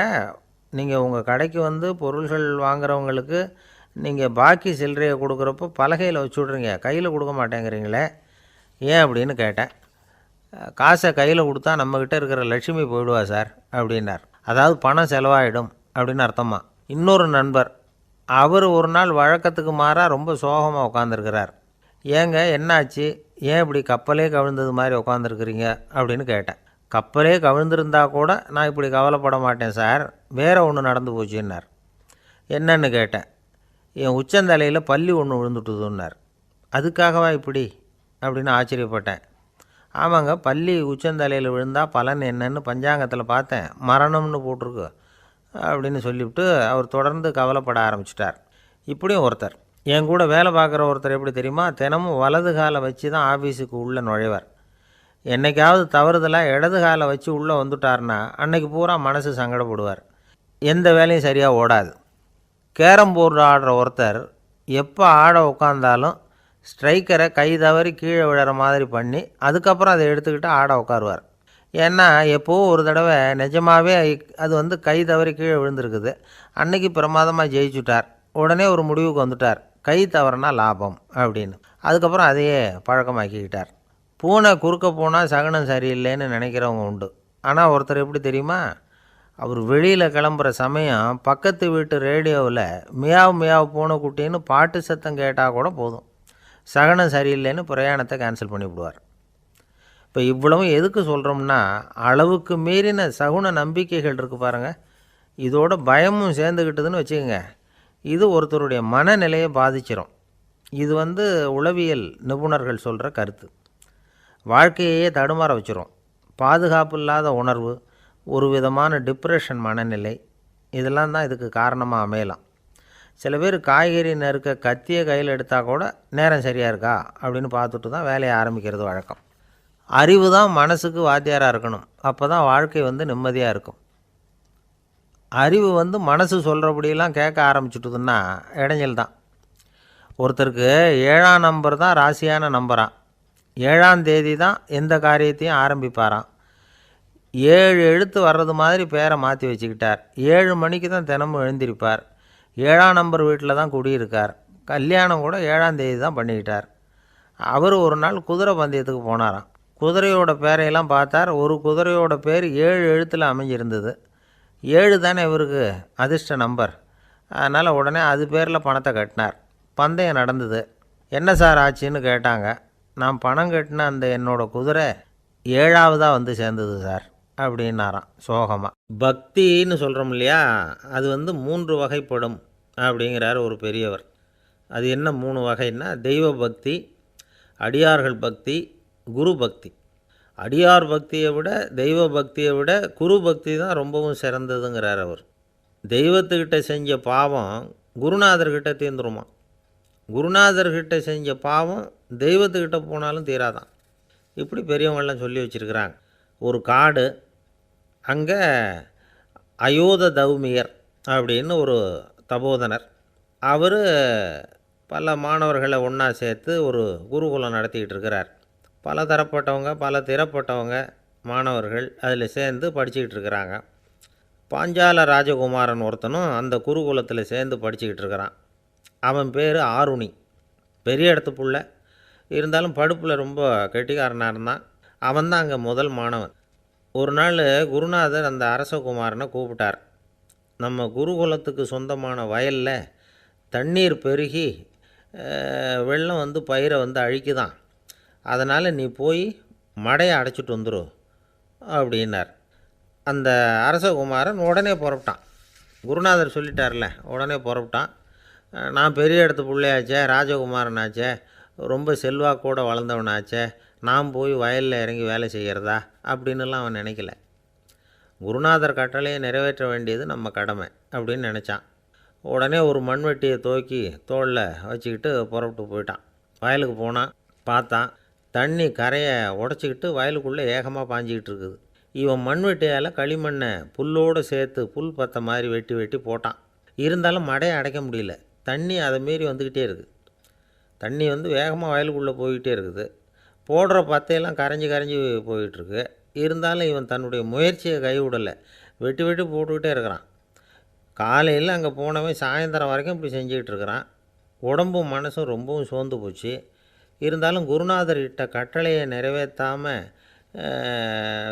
நீங்கள் உங்கள் கடைக்கு வந்து பொருள்கள் வாங்குறவங்களுக்கு நீங்கள் பாக்கி சில்லறையை கொடுக்குறப்போ பலகையில் வச்சு விட்றீங்க, கையில் கொடுக்க மாட்டேங்கிறீங்களே, ஏன் அப்படின்னு கேட்டேன். காசை கையில் கொடுத்தா நம்மக்கிட்ட இருக்கிற லட்சுமி போயிடுவா சார் அப்படின்னார். அதாவது பணம் செலவாயிடும் அப்படின்னு அர்த்தமா. இன்னொரு நண்பர், அவர் ஒரு நாள் வழக்கத்துக்கு மாறாக ரொம்ப சோகமாக உட்காந்துருக்கிறார். ஏங்க என்னாச்சு, ஏன் இப்படி கப்பலே கவிழ்ந்தது மாதிரி உட்காந்துருக்குறீங்க அப்படின்னு கேட்டேன். கப்பலே கவிழ்ந்திருந்தா கூட நான் இப்படி கவலைப்பட மாட்டேன் சார், வேறு ஒன்று நடந்து போச்சுன்னார். என்னன்னு கேட்டேன். என் உச்சந்தலையில் பல்லி ஒன்று விழுந்துட்டுதுன்னார். அதுக்காகவா இப்படி அப்படின்னு ஆச்சரியப்பட்டேன். ஆமாங்க, பல்லி உச்சந்தலையில் விழுந்தால் பலன் என்னன்னு பஞ்சாங்கத்தில் பார்த்தேன், மரணம்னு போட்டிருக்கு அப்படின்னு சொல்லிவிட்டு அவர் தொடர்ந்து கவலைப்பட ஆரம்பிச்சிட்டார். இப்படியும் ஒருத்தர், என் கூட வேலை பார்க்குற ஒருத்தர் எப்படி தெரியுமா, தினமும் வலது காலை வச்சு தான் ஆஃபீஸுக்கு உள்ளே நுழைவார். என்றைக்காவது தவறுதலாக இடது காலை வச்சு உள்ளே வந்துட்டார்னா அன்னைக்கு பூரா மனசு சங்கடப்படுவார். எந்த வேலையும் சரியாக ஓடாது. கேரம் போர்டு ஆடுற ஒருத்தர் எப்போ ஆட உட்காந்தாலும் ஸ்ட்ரைக்கரை கை தவறி கீழே விழுற மாதிரி பண்ணி அதுக்கப்புறம் அதை எடுத்துக்கிட்டு ஆட உட்காருவார். ஏன்னா எப்போது ஒரு தடவை நிஜமாகவே அது வந்து கை தவறி கீழே விழுந்திருக்குது. அன்னைக்கு பிரமாதமாக ஜெயிச்சுட்டார். உடனே ஒரு முடிவுக்கு வந்துட்டார், கை தவறுனா லாபம் அப்படின்னு. அதுக்கப்புறம் அதையே பழக்கமாக்கிக்கிட்டார். பூனை குறுக்க போனால் சகுனம் சரியில்லைன்னு நினைக்கிறவங்க உண்டு. ஆனால் ஒருத்தர் எப்படி தெரியுமா, அவர் வெளியில் கிளம்புற சமயம் பக்கத்து வீட்டு ரேடியோவில் மியாவ் மியாவ் பூனை குட்டின்னு பாட்டு சத்தம் கேட்டால் கூட போதும், சகுனம் சரியில்லைன்னு பிரயாணத்தை கேன்சல் பண்ணிவிடுவார். இப்போ இவ்வளவும் எதுக்கு சொல்கிறோம்னா, அளவுக்கு மீறின சகுன நம்பிக்கைகள் இருக்குது பாருங்கள், இதோட பயமும் சேர்ந்துக்கிட்டதுன்னு வச்சுக்கோங்க, இது ஒருத்தருடைய மனநிலையை பாதிச்சிடும். இது வந்து உளவியல் நிபுணர்கள் சொல்கிற கருத்து. வாழ்க்கையே தடுமாற வச்சிரும். பாதுகாப்பு இல்லாத உணர்வு, ஒரு விதமான டிப்ரெஷன் மனநிலை, இதெல்லாம் தான் இதுக்கு காரணமாக அமையலாம். சில பேர் காய்கறி நறுக்க கத்தியை கையில் எடுத்தால் கூட நேரம் சரியாக இருக்கா அப்படின்னு பார்த்துட்டு தான் வேலையை ஆரம்பிக்கிறது வழக்கம். அறிவு தான் மனசுக்கு வாத்தியாராக இருக்கணும். அப்போ தான் வாழ்க்கை வந்து நிம்மதியாக இருக்கும். அறிவு வந்து மனசு சொல்கிறபடியெல்லாம் கேட்க ஆரம்பிச்சுட்டுதுன்னா இடைஞ்சல் தான். ஒருத்தருக்கு 7ஆம் நம்பர் தான் ராசியான நம்பரான். 7ஆம் தேதி தான் எந்த காரியத்தையும் ஆரம்பிப்பாராம். 7 எழுத்து வர்றது மாதிரி பேரை மாற்றி வச்சுக்கிட்டார். 7 மணிக்கு தான் தினமும் எழுந்திருப்பார். 7ஆம் நம்பர் வீட்டில் தான் குடியிருக்கார். கல்யாணம் கூட 7ஆம் தேதி தான் பண்ணிக்கிட்டார். அவர் ஒரு நாள் குதிரை பந்தயத்துக்கு போனாராம். குதிரையோட பேரையெல்லாம் பார்த்தார். ஒரு குதிரையோட பேர் 7 எழுத்தில் அமைஞ்சிருந்தது. 7 தானே இவருக்கு அதிர்ஷ்ட நம்பர். அதனால் உடனே அது பேரில் பணத்தை கட்டினார். பந்தயம் நடந்தது. என்ன சார் ஆச்சுன்னு கேட்டாங்க. நான் பணம் கட்டின அந்த என்னோடய குதிரை 7ஆவதாக வந்து சேர்ந்தது சார் அப்படின்னாராம் சோகமாக. பக்தின்னு சொல்கிறோம் இல்லையா, அது 3 வகைப்படும் அப்படிங்கிறார் ஒரு பெரியவர். அது என்ன 3 வகைன்னா, தெய்வ பக்தி, அடியார்கள் பக்தி, குரு பக்தி. அடியார் பக்தியை விட தெய்வ பக்தியை விட குரு பக்தி தான் ரொம்பவும் சிறந்ததுங்கிறார் அவர். தெய்வத்துக்கிட்ட செஞ்ச பாவம் குருநாதர்கிட்ட தீர்ந்துருமா, குருநாதர்கிட்ட செஞ்ச பாவம் தெய்வத்துக்கிட்ட போனாலும் தீராதான். இப்படி பெரியவங்கள்லாம் சொல்லி வச்சுருக்கிறாங்க. ஒரு காடு, அங்கே அயோத தௌமியர் அப்படின்னு ஒரு தபோதனர், அவர் பல மாணவர்களை ஒன்றா சேர்த்து ஒரு குருகுலம் நடத்திக்கிட்டு இருக்கிறார். பல தரப்பட்டவங்க பல திறப்பட்டவங்க மாணவர்கள் அதில் சேர்ந்து படிச்சுக்கிட்டு இருக்கிறாங்க. பாஞ்சால ராஜகுமாரன் ஒருத்தனும் அந்த குருகுலத்தில் சேர்ந்து படிச்சுக்கிட்டு இருக்கிறான். அவன் பேர் ஆருணி. பெரிய இடத்து புள்ள, இருந்தாலும் படுப்பில் ரொம்ப கெட்டிக்காரனாக இருந்தான். அவன் தான் அங்கே முதல் மாணவன். ஒரு நாள் குருநாதர் அந்த அரசகுமாரனை கூப்பிட்டார். நம்ம குருகுலத்துக்கு சொந்தமான வயலில் தண்ணீர் பெருகி வெள்ளம் பயிரை அழிக்குதான், அதனால் நீ போய் மடையை அடைச்சிட்டு வந்துரு அப்படின்னார். அந்த அரசகுமாரன் உடனே புறப்பட்டான். குருநாதர் சொல்லிட்டார்ல, உடனே புறப்பட்டான். நான் பெரிய இடத்து பிள்ளையாச்சே, ராஜகுமாரனாச்சே, ரொம்ப செல்வாக்கூட வளர்ந்தவனாச்சே, நான் போய் வயலில் இறங்கி வேலை செய்கிறதா அப்படின்னுலாம் அவன் நினைக்கல. குருநாதர் கட்டளையை நிறைவேற்ற வேண்டியது நம்ம கடமை அப்படின்னு நினச்சான். உடனே ஒரு மண்வெட்டியை தூக்கி தோளில் வச்சுக்கிட்டு புறப்பட்டு போயிட்டான். வயலுக்கு போனான். பார்த்தான், தண்ணி கரையை உடச்சிக்கிட்டு வயலுக்குள்ளே ஏகமாக பாஞ்சிக்கிட்டு இருக்குது. இவன் மண்வெட்டியால் களிமண்ணை புல்லோடு சேர்த்து புல் பற்ற மாதிரி வெட்டி வெட்டி போட்டான். இருந்தாலும் மடையை அடைக்க முடியல. தண்ணி அதை மீறி வந்துக்கிட்டே இருக்குது. தண்ணி வேகமாக வயலுக்குள்ளே போய்கிட்டே இருக்குது. போடுற பத்தையெல்லாம் கரைஞ்சி கரைஞ்சி போயிட்டுருக்கு. இருந்தாலும் இவன் தன்னுடைய முயற்சியை கைவிடலை. வெட்டி வெட்டி போட்டுக்கிட்டே இருக்கிறான். காலையில் அங்கே போனவன் சாயந்தரம் வரைக்கும் இப்படி செஞ்சுக்கிட்டு இருக்கிறான். உடம்பும் மனசும் ரொம்பவும் சோர்ந்து போச்சு. இருந்தாலும் குருநாதர் இட்ட கட்டளையை நிறைவேற்றாமல்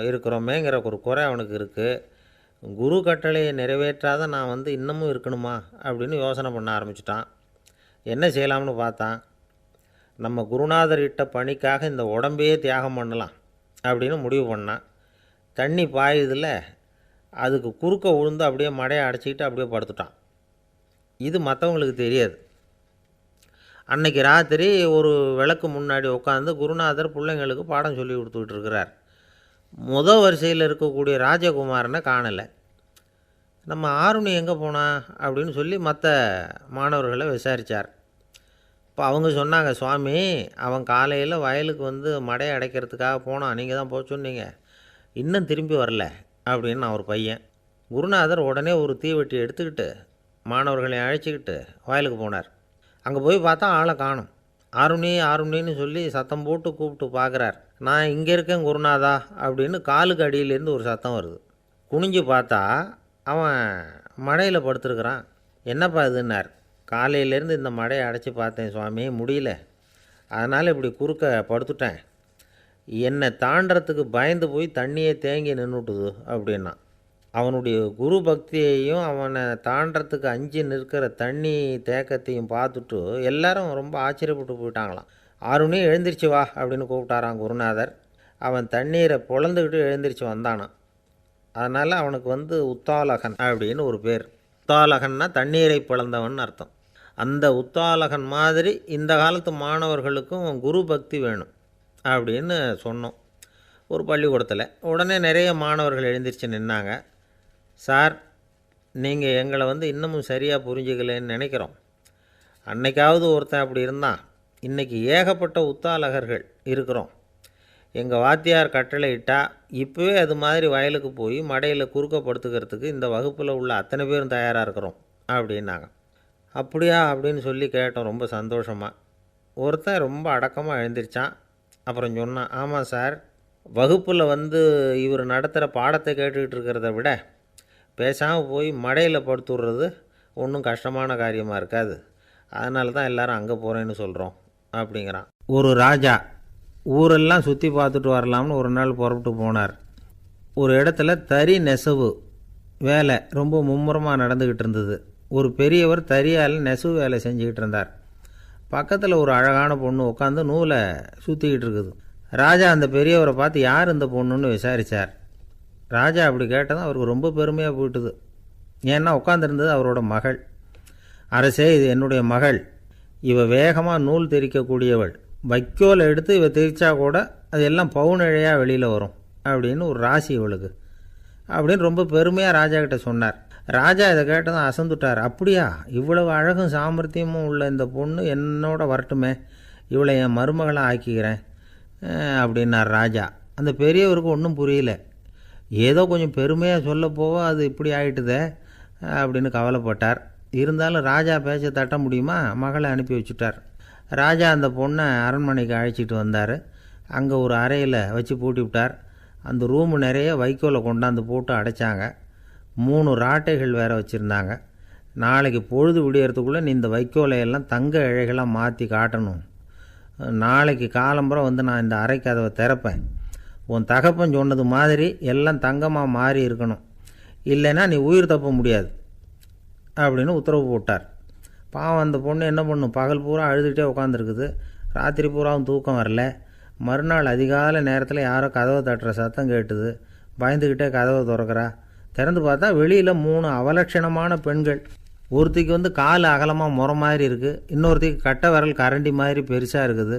இருக்கிறோமேங்கிற ஒரு குறை அவனுக்கு இருக்குது. குரு கட்டளையை நிறைவேற்றாத நான் இன்னமும் இருக்கணுமா அப்படின்னு யோசனை பண்ண ஆரம்பிச்சிட்டான். என்ன செய்யலாம்னு பார்த்தான். நம்ம குருநாதர் இட்ட பணிக்காக இந்த உடம்பையே தியாகம் பண்ணலாம் அப்படின்னு முடிவு பண்ணான். தண்ணி பாயுதில் அதுக்கு குறுக்க விழுந்து அப்படியே மடையை அடைச்சிக்கிட்டு அப்படியே படுத்துட்டான். இது மற்றவங்களுக்கு தெரியாது. அன்னைக்கு ராத்திரி ஒரு விளக்கு முன்னாடி உட்காந்து குருநாதர் பிள்ளைங்களுக்கு பாடம் சொல்லி கொடுத்துக்கிட்டு இருக்கிறார். முதல் வரிசையில் இருக்கக்கூடிய ராஜகுமாரனை காணலை. நம்ம ஆருணி எங்கே போனா அப்படின்னு சொல்லி மற்ற மாணவர்களை விசாரித்தார். இப்போ அவங்க சொன்னாங்க, சுவாமி அவன் காலையில் வயலுக்கு மடையை அடைக்கிறதுக்காக போனான், நீங்கள் தான் போக சொன்னீங்க, இன்னும் திரும்பி வரல அப்படின்னு அவர் பையன். குருநாதர் உடனே ஒரு தீவெட்டி எடுத்துக்கிட்டு மாணவர்களை அழைச்சிக்கிட்டு வயலுக்கு போனார். அங்கே போய் பார்த்தா ஆளை காணும். ஆருணி ஆருணின்னு சொல்லி சத்தம் போட்டு கூப்பிட்டு பார்க்குறார். நான் இங்கே இருக்கேன் குருநாதா அப்படின்னு காலுக்கு அடியிலேருந்து ஒரு சத்தம் வருது. குனிஞ்சு பார்த்தா அவன் மடையில் படுத்துருக்குறான். என்னப்பா இதுன்னார். காலையிலேருந்து இந்த மடையை அடைச்சி பார்த்தேன் சுவாமி, முடியல, அதனால் இப்படி குறுக்க படுத்துட்டேன். என்னை தாண்டறதுக்கு பயந்து போய் தண்ணியே தேங்கி நின்றுட்டுது அப்படின்னா. அவனுடைய குரு பக்தியையும் அவனை தாண்டறதுக்கு அஞ்சு நிற்கிற தண்ணி தேக்கத்தையும் பார்த்துட்டு எல்லாரும் ரொம்ப ஆச்சரியப்பட்டு போயிட்டாங்களாம். ஆருணி எழுந்திரிச்சு வா அப்படின்னு கூப்பிட்டாரான் குருநாதர். அவன் தண்ணீரை பொழந்துக்கிட்டு எழுந்திரிச்சு வந்தானான். அதனால் அவனுக்கு உத்தாலகன் அப்படின்னு ஒரு பேர். உத்தாலகன்னா தண்ணீரை பிளந்தவன் அர்த்தம். அந்த உத்தாலகன் மாதிரி இந்த காலத்து மாணவர்களுக்கும் குரு பக்தி வேணும் அப்படின்னு சொன்னோம் ஒரு பள்ளிக்கூடத்தில். உடனே நிறைய மாணவர்கள் எழுந்திரிச்சு நின்னாங்க. சார், நீங்கள் எங்களை இன்னமும் சரியாக புரிஞ்சுக்கலன்னு நினைக்கிறோம். அன்னைக்காவது ஒருத்தன் அப்படி இருந்தான், இன்றைக்கி ஏகப்பட்ட உத்தாலகர்கள் இருக்கிறோம். எங்கள் வாத்தியார் கட்டளை இட்டால் இப்போவே அது மாதிரி வயலுக்கு போய் மடையில் குறுக்கப்படுத்துக்கிறதுக்கு இந்த வகுப்பில் உள்ள அத்தனை பேரும் தயாராக இருக்கிறோம் அப்படின்னாங்க. அப்படியா அப்படின்னு சொல்லி கேட்டோம் ரொம்ப சந்தோஷமாக. ஒருத்தன் ரொம்ப அடக்கமாக எழுந்திரிச்சான். அப்புறம் சொன்னான், ஆமாம் சார், வகுப்பில் இவர் நடத்துகிற பாடத்தை கேட்டுக்கிட்டு இருக்கிறத விட பேசாமல் போய் மடையில் படுத்துடுறது ஒன்றும் கஷ்டமான காரியமாக இருக்காது, அதனால தான் எல்லோரும் அங்கே போகிறேன்னு சொல்கிறோம் அப்படிங்கிறான். ஒரு ராஜா ஊரெல்லாம் சுற்றி பார்த்துட்டு வரலாம்னு ஒரு நாள் புறப்பட்டு போனார். ஒரு இடத்துல தறி நெசவு வேலை ரொம்ப மும்முரமாக நடந்துக்கிட்டு இருந்தது. ஒரு பெரியவர் தறியால் நெசவு வேலை செஞ்சுக்கிட்டு இருந்தார். பக்கத்தில் ஒரு அழகான பொண்ணு உட்காந்து நூலை சுற்றிக்கிட்டு இருக்குது. ராஜா அந்த பெரியவரை பார்த்து யார் இந்த பொண்ணுன்னு விசாரித்தார். ராஜா அப்படி கேட்டதும் அவருக்கு ரொம்ப பெருமையாக போயிட்டுது. ஏன்னா உட்காந்துருந்தது அவரோட மகள். அரசே, இது என்னுடைய மகள். இவ வேகமாக நூல் தெரிக்கக்கூடியவள். வைக்கோலை எடுத்து இவ தெரிச்சா கூட அது எல்லாம் பவுனிழையாக வெளியில் வரும் அப்படின்னு ஒரு ராசி இவளுக்கு அப்படின்னு ரொம்ப பெருமையாக ராஜா கிட்ட சொன்னார். ராஜா இதை கேட்டதும் அசந்துட்டார். அப்படியா, இவ்வளவு அழகும் சாமர்த்தியமும் உள்ள இந்த பொண்ணு என்னோட வரட்டுமே, இவளை என் மருமகளாக ஆக்கிக்கிறேன் அப்படின்னார் ராஜா. அந்த பெரியவருக்கு ஒன்றும் புரியல. ஏதோ கொஞ்சம் பெருமையாக சொல்ல போவோ அது இப்படி ஆகிட்டுதே அப்படின்னு கவலைப்பட்டார். இருந்தாலும் ராஜா பேச்ச தட்ட முடியுமா, மகளை அனுப்பி வச்சுட்டார். ராஜா அந்த பொண்ணை அரண்மனைக்கு அழைச்சிட்டு வந்தார். அங்கே ஒரு அறையில் வச்சு பூட்டி விட்டார். அந்த ரூமு நிறைய வைக்கோலை கொண்டாந்து போட்டு அடைச்சாங்க. 3 ராட்டைகள் வேறு வச்சுருந்தாங்க. நாளைக்கு பொழுது விடியறதுக்குள்ளே நீ இந்த வைக்கோலையெல்லாம் தங்க இழைகளாக மாற்றி காட்டணும். நாளைக்கு காலம்புறம் வந்து நான் இந்த அறை கதவை திறப்பேன். உன் தகப்பன் சொன்னது மாதிரி எல்லாம் தங்கமாக மாறி இருக்கணும், இல்லைன்னா நீ உயிர் தப்ப முடியாது அப்படின்னு உத்தரவு போட்டார். பாவம் அந்த பொண்ணு என்ன பண்ணும், பகல் பூரா அழுதுகிட்டே உட்காந்துருக்குது. ராத்திரி பூராவும் தூக்கம் வரல. மறுநாள் அதிகாலை நேரத்தில் யாரோ கதவை தட்டுற சத்தம் கேட்டுது. பயந்துக்கிட்டே கதவை திறக்கிறா. திறந்து பார்த்தா வெளியில் 3 அவலட்சணமான பெண்கள். ஒருத்திக்கு வந்து கால் அகலமாக முறை மாதிரி இருக்குது, இன்னொருத்திக்கு கட்டை விரல் கரண்டி மாதிரி பெருசாக இருக்குது,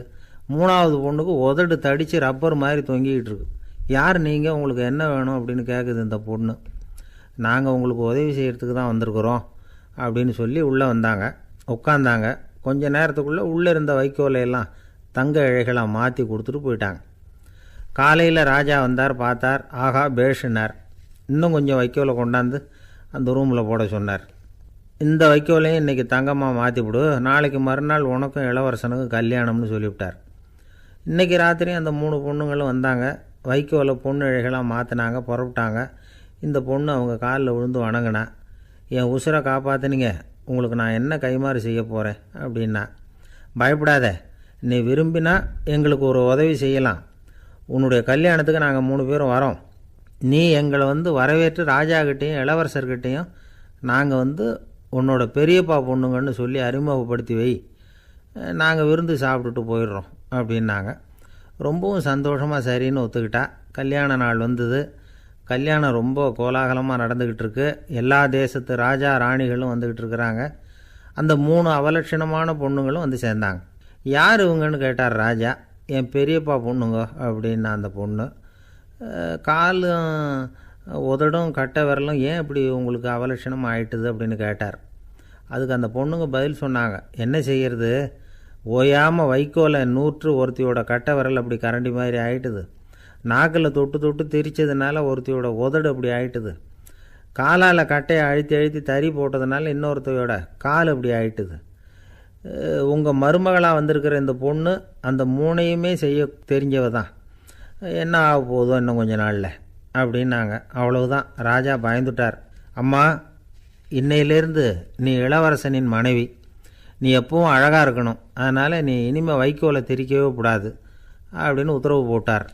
3ஆவது பொண்ணுக்கு உதடு தடித்து ரப்பர் மாதிரி தொங்கிக்கிட்டு இருக்கு. யார் நீங்கள், உங்களுக்கு என்ன வேணும் அப்படின்னு கேட்குது இந்த பொண்ணு. நாங்கள் உங்களுக்கு உதவி செய்கிறதுக்கு தான் வந்திருக்கிறோம் அப்படின்னு சொல்லி உள்ளே வந்தாங்க. உட்காந்தாங்க. கொஞ்ச நேரத்துக்குள்ளே உள்ளே இருந்த வைக்கோலையெல்லாம் தங்க இழைகளாக மாற்றி கொடுத்துட்டு போயிட்டாங்க. காலையில் ராஜா வந்தார், பார்த்தார். ஆகா பேஷுனார். இன்னும் கொஞ்சம் வைக்கோலை கொண்டாந்து அந்த ரூமில் போட சொன்னார். இந்த வைக்கோலையும் இன்றைக்கி தங்கமாக மாற்றிவிடு, நாளைக்கு மறுநாள் உனக்கும் இளவரசனுக்கும் கல்யாணம்னு சொல்லிவிட்டார். இன்றைக்கி ராத்திரி அந்த 3 பொண்ணுங்களும் வந்தாங்க. வைக்கோலை பொண்ணு இழைகளாக மாற்றினாங்க, புறப்பட்டாங்க. இந்த பொண்ணு அவங்க காலில் விழுந்து வணங்கினா. என் உசுரை காப்பாற்றினீங்க, உங்களுக்கு நான் என்ன கைமாறு செய்ய போகிறேன் அப்படின்னா. பயப்படாத, நீ விரும்பினா எங்களுக்கு ஒரு உதவி செய்யலாம். உன்னுடைய கல்யாணத்துக்கு நாங்கள் 3 பேரும் வரோம். நீ எங்களை வந்து வரவேற்று ராஜாக்கிட்டேயும் இளவரசர்கிட்டையும் நாங்கள் வந்து உன்னோட பெரியப்பா பொண்ணுங்கன்னு சொல்லி அறிமுகப்படுத்தி வை, நாங்கள் விருந்து சாப்பிட்டுட்டு போயிடுறோம் அப்படின்னாங்க. ரொம்பவும் சந்தோஷமாக சரின்னு ஒத்துக்கிட்டா. கல்யாண நாள் வந்தது. கல்யாணம் ரொம்ப கோலாகலமாக நடந்துக்கிட்டு இருக்கு. எல்லா தேசத்து ராஜா ராணிகளும் வந்துக்கிட்டு இருக்கிறாங்க. அந்த 3 அவலட்சணமான பொண்ணுங்களும் வந்து சேர்ந்தாங்க. யார் இவங்கன்னு கேட்டார் ராஜா. என் பெரியப்பா பொண்ணுங்க அப்படின்னா அந்த பொண்ணு. காலும் உதடும் கட்டை விரலும் ஏன் இப்படி உங்களுக்கு அவலட்சணம் ஆயிட்டுது அப்படின்னு கேட்டார். அதுக்கு அந்த பொண்ணுங்க பதில் சொன்னாங்க. என்ன செய்கிறது, ஓயாமல் வைக்கோலை நூற்று ஒருத்தியோட கட்டை விரல் அப்படி கரண்டி மாதிரி ஆயிட்டுது. நாக்கில் தொட்டு தொட்டு திரிச்சதுனால ஒருத்தியோட உதடு அப்படி ஆயிட்டுது. காலால் கட்டையை அழுத்தி அழுத்தி தறி போட்டதுனால இன்னொருத்தையோட கால் அப்படி ஆயிட்டுது. உங்கள் மருமகளாக வந்திருக்கிற இந்த பொண்ணு அந்த 3ஐயுமே செய்ய தெரிஞ்சவ தான். என்ன ஆக போதோ இன்னும் கொஞ்ச நாளில் அப்படின்னாங்க. அவ்வளவுதான். ராஜா பயந்துட்டார். அம்மா, இன்னையிலேருந்து நீ இளவரசனின் மனைவி. நீ எப்பவும் அழகாக இருக்கணும். அதனால் நீ இனிமேல் வைக்கோலை திரிக்கவே கூடாது அப்படின்னு உத்தரவு போட்டார்.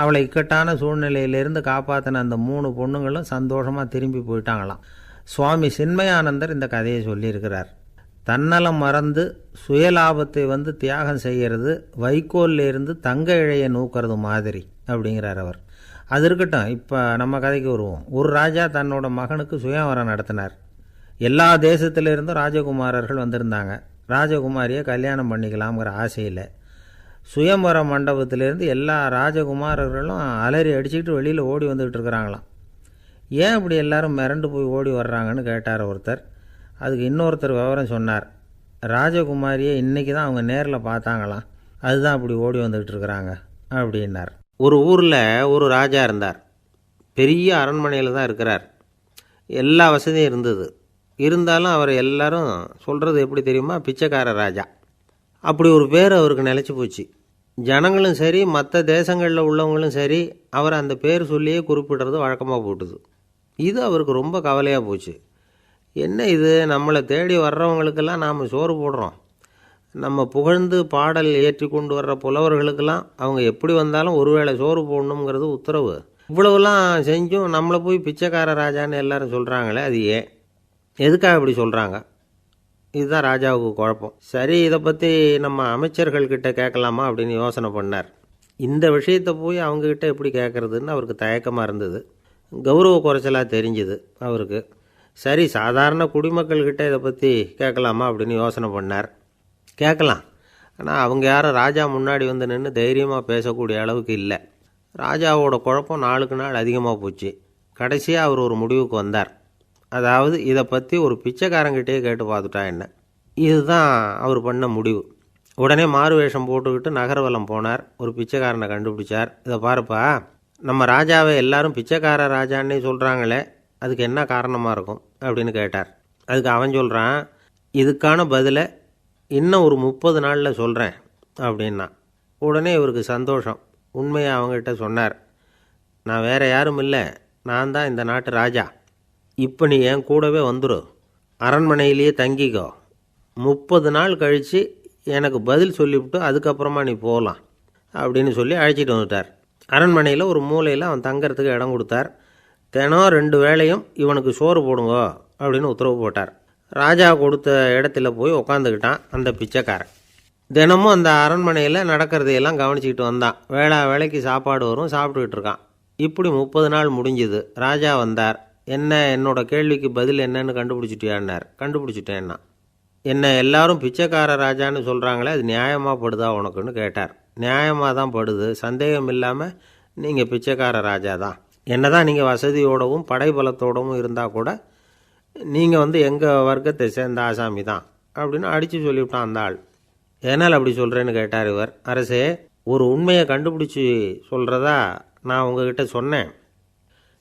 அவளை இக்கட்டான சூழ்நிலையிலேருந்து காப்பாற்றின அந்த 3 பொண்ணுங்களும் சந்தோஷமாக திரும்பி போயிட்டாங்களாம். சுவாமி சின்மயானந்தர் இந்த கதையை சொல்லியிருக்கிறார். தன்னலம் மறந்து சுயலாபத்தை வந்து தியாகம் செய்கிறது வைக்கோல்லேருந்து தங்க இழையை நூக்கிறது மாதிரி அப்படிங்கிறார் அவர். அது இருக்கட்டும், இப்போ நம்ம கதைக்கு வருவோம். ஒரு ராஜா தன்னோட மகனுக்கு சுயவரம் நடத்தினார். எல்லா தேசத்திலிருந்தும் ராஜகுமாரர்கள் வந்திருந்தாங்க. ராஜகுமாரியை கல்யாணம் பண்ணிக்கலாம்ங்கிற ஆசையில் சுயம்பர மண்டபத்திலேருந்து எல்லா ராஜகுமாரர்களும் அலறி அடிச்சுக்கிட்டு வெளியில் ஓடி வந்துக்கிட்டு இருக்கிறாங்களாம். ஏன் இப்படி எல்லாரும் மிரண்டு போய் ஓடி வர்றாங்கன்னு கேட்டார் ஒருத்தர். அதுக்கு இன்னொருத்தர் விவரம் சொன்னார். ராஜகுமாரியை இன்றைக்கி தான் அவங்க நேரில் பார்த்தாங்களாம், அதுதான் அப்படி ஓடி வந்துக்கிட்டு இருக்கிறாங்க அப்படின்னார். ஒரு ஊரில் ஒரு ராஜா இருந்தார். பெரிய அரண்மனையில் தான் இருக்கிறார். எல்லா வசதியும் இருந்தது. இருந்தாலும் அவர் எல்லாரும் சொல்கிறது எப்படி தெரியுமா, பிச்சைக்கார ராஜா. அப்படி ஒரு பேர் அவருக்கு நிலச்சி போச்சு. ஜனங்களும் சரி மற்ற தேசங்களில் உள்ளவங்களும் சரி அவர் அந்த பேர் சொல்லியே குறிப்பிடுறது வழக்கமாக போட்டுது. இது அவருக்கு ரொம்ப கவலையாக போச்சு. என்ன இது, நம்மளை தேடி வர்றவங்களுக்கெல்லாம் நாம் சோறு போடுறோம், நம்ம புகழ்ந்து பாடல் ஏற்றி கொண்டு வர்ற புலவர்களுக்கெல்லாம் அவங்க எப்படி வந்தாலும் ஒருவேளை சோறு போடணுங்கிறது உத்தரவு. இவ்வளவுலாம் செஞ்சும் நம்மளை போய் பிச்சைக்கார ராஜான்னு எல்லாரும் சொல்கிறாங்களே, அது ஏன், எதுக்காக இப்படி சொல்கிறாங்க இதுதான் ராஜாவுக்கு குழப்பம். சரி, இதை பற்றி நம்ம அமைச்சர்கள்கிட்ட கேட்கலாமா அப்படின்னு யோசனை பண்ணார். இந்த விஷயத்தை போய் அவங்கக்கிட்ட எப்படி கேட்குறதுன்னு அவருக்கு தயக்கமாக இருந்தது. கௌரவ குறைச்சலாக தெரிஞ்சுது அவருக்கு. சரி, சாதாரண குடிமக்கள்கிட்ட இதை பற்றி கேட்கலாமா அப்படின்னு யோசனை பண்ணார். கேட்கலாம், ஆனால் அவங்க யாரும் ராஜா முன்னாடி வந்து நின்று தைரியமாக பேசக்கூடிய அளவுக்கு இல்லை. ராஜாவோட குழப்பம் நாளுக்கு நாள் அதிகமாக போச்சு. கடைசியாக அவர் ஒரு முடிவுக்கு வந்தார். அதாவது இதை பற்றி ஒரு பிச்சைக்காரங்கிட்டே கேட்டு பார்த்துட்டா என்ன. இதுதான் அவர் பண்ண முடிவு. உடனே மாறு வேஷம் போட்டுக்கிட்டு நகர்வலம் போனார். ஒரு பிச்சைக்காரனை கண்டுபிடிச்சார். இதை பாருப்பா, நம்ம ராஜாவை எல்லாரும் பிச்சைக்கார ராஜான்னே சொல்கிறாங்களே, அதுக்கு என்ன காரணமாக இருக்கும் அப்படின்னு கேட்டார். அதுக்கு அவன் சொல்கிறான், இதுக்கான பதிலை இன்னும் ஒரு 30 நாளில் சொல்கிறேன் அப்படின்னா. உடனே இவருக்கு சந்தோஷம். உண்மையை அவங்ககிட்ட சொன்னார். நான் வேறு யாரும் இல்லை, நான் தான் இந்த நாட்டு ராஜா. இப்போ நீ என் கூடவே வந்துடும், அரண்மனையிலேயே தங்கிக்கோ. 30 நாள் கழித்து எனக்கு பதில் சொல்லிவிட்டு அதுக்கப்புறமா நீ போகலாம் அப்படின்னு சொல்லி அழைச்சிட்டு வந்துட்டார். அரண்மனையில் ஒரு மூலையில் அவன் தங்கறதுக்கு இடம் கொடுத்தார். தினம் 2 வேளையும் இவனுக்கு சோறு போடுங்க அப்படின்னு உத்தரவு போட்டார். ராஜா கொடுத்த இடத்துல போய் உக்காந்துக்கிட்டான் அந்த பிச்சைக்காரன். தினமும் அந்த அரண்மனையில் நடக்கிறதையெல்லாம் கவனிச்சிக்கிட்டு வந்தான். வேளைக்கு சாப்பாடு வரும், சாப்பிட்டுக்கிட்டு இருக்கான். இப்படி 30 நாள் முடிஞ்சுது. ராஜா வந்தார். என்ன, என்னோட கேள்விக்கு பதில் என்னன்னு கண்டுபிடிச்சிட்டியான்னார். கண்டுபிடிச்சிட்டேன்னா. என்ன எல்லாரும் பிச்சைக்கார ராஜான்னு சொல்கிறாங்களே, அது நியாயமாக படுதா உனக்குன்னு கேட்டார். நியாயமாக தான் படுது, சந்தேகம் இல்லாமல் நீங்கள் பிச்சைக்கார ராஜா தான். என்ன தான் நீங்கள் வசதியோடவும் படைபலத்தோடவும் இருந்தால் கூட நீங்கள் எங்கள் வர்க்கத்தை சேர்ந்த ஆசாமி தான் அப்படின்னு அடித்து சொல்லிவிட்டான் அந்த ஆள். ஏனால் அப்படி சொல்கிறேன்னு கேட்டார் இவர். அரசே, ஒரு உண்மையை கண்டுபிடிச்சி சொல்கிறதா நான் உங்ககிட்ட சொன்னேன்.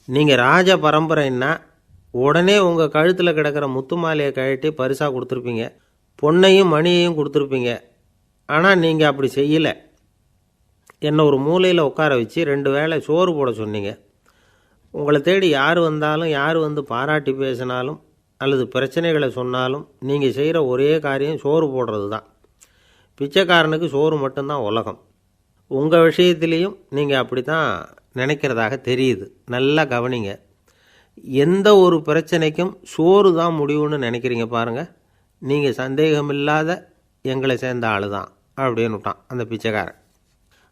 நீங்கள் ராஜ பரம்பரைன்னா உடனே உங்கள் கழுத்தில் கிடக்கிற முத்து மாலையை கழட்டி பரிசாக கொடுத்துருப்பீங்க, பொன்னையும் மணியையும் கொடுத்துருப்பீங்க. ஆனால் நீங்கள் அப்படி செய்யலை. என்னை ஒரு மூலையில் உட்கார வச்சு 2 வேளை சோறு போட சொன்னீங்க. உங்களை தேடி யார் வந்தாலும், யார் வந்து பாராட்டி பேசினாலும் அல்லது பிரச்சனைகளை சொன்னாலும் நீங்கள் செய்கிற ஒரே காரியம் சோறு போடுறது தான். பிச்சைக்காரனுக்கு சோறு மட்டும்தான் உலகம். உங்கள் விஷயத்துலேயும் நீங்கள் அப்படி தான் நினைக்கிறதாக தெரியுது. நல்லா கவனிங்க. எந்த ஒரு பிரச்சனைக்கும் சோறு தான் முடிவுன்னு நினைக்கிறீங்க பாருங்கள். நீங்கள் சந்தேகமில்லாத எங்களை சேர்ந்த ஆள் தான் அப்படின்னு விட்டான் அந்த பிச்சைக்காரன்.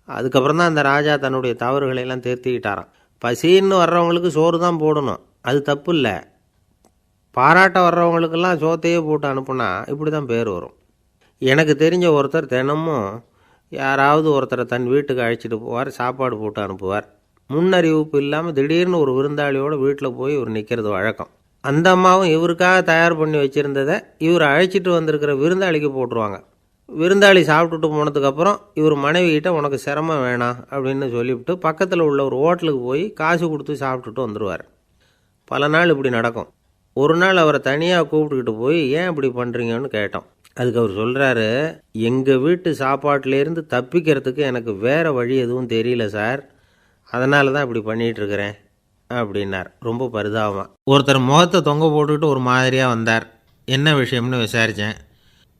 அதுக்கப்புறம் தான் அந்த ராஜா தன்னுடைய தவறுகளையெல்லாம் திருத்திக்கிட்டாராம். பசின்னு வர்றவங்களுக்கு சோறு தான் போடணும், அது தப்பு இல்லை. பாராட்ட வர்றவங்களுக்கெல்லாம் சோத்தையே போட்டு அனுப்புனா இப்படி தான் பேர் வரும். எனக்கு தெரிஞ்ச ஒருத்தர் தினமும் யாராவது ஒருத்தரை தன் வீட்டுக்கு அழைச்சிட்டு போவார், சாப்பாடு போட்டு அனுப்புவார். முன்னறிவிப்பு இல்லாமல் திடீர்னு ஒரு விருந்தாளியோடு வீட்டில் போய் இவர் நிற்கிறது வழக்கம். அந்த அம்மாவும் இவருக்காக தயார் பண்ணி வச்சுருந்ததை இவர் அழைச்சிட்டு வந்திருக்கிற விருந்தாளிக்கு போட்டுருவாங்க. விருந்தாளி சாப்பிட்டுட்டு போனதுக்கப்புறம் இவர் மனைவிகிட்ட உனக்கு சிரமம் வேணாம் அப்படின்னு சொல்லிவிட்டு பக்கத்தில் உள்ள ஒரு ஹோட்டலுக்கு போய் காசு கொடுத்து சாப்பிட்டுட்டு வந்துடுவார். பல நாள் இப்படி நடக்கும். ஒரு நாள் அவரை தனியாக கூப்பிட்டுக்கிட்டு போய் ஏன் இப்படி பண்ணுறீங்கன்னு கேட்டோம். அதுக்கு அவர் சொல்கிறாரு, எங்கள் வீட்டு சாப்பாட்டிலேருந்து தப்பிக்கிறதுக்கு எனக்கு வேறு வழி எதுவும் தெரியல சார், அதனால தான் இப்படி பண்ணிகிட்ருக்கிறேன் அப்படின்னார் ரொம்ப பரிதாபமாக. ஒருத்தர் முகத்தை தொங்க போட்டுக்கிட்டு ஒரு மாதிரியாக வந்தார். என்ன விஷயம்னு விசாரித்தேன்.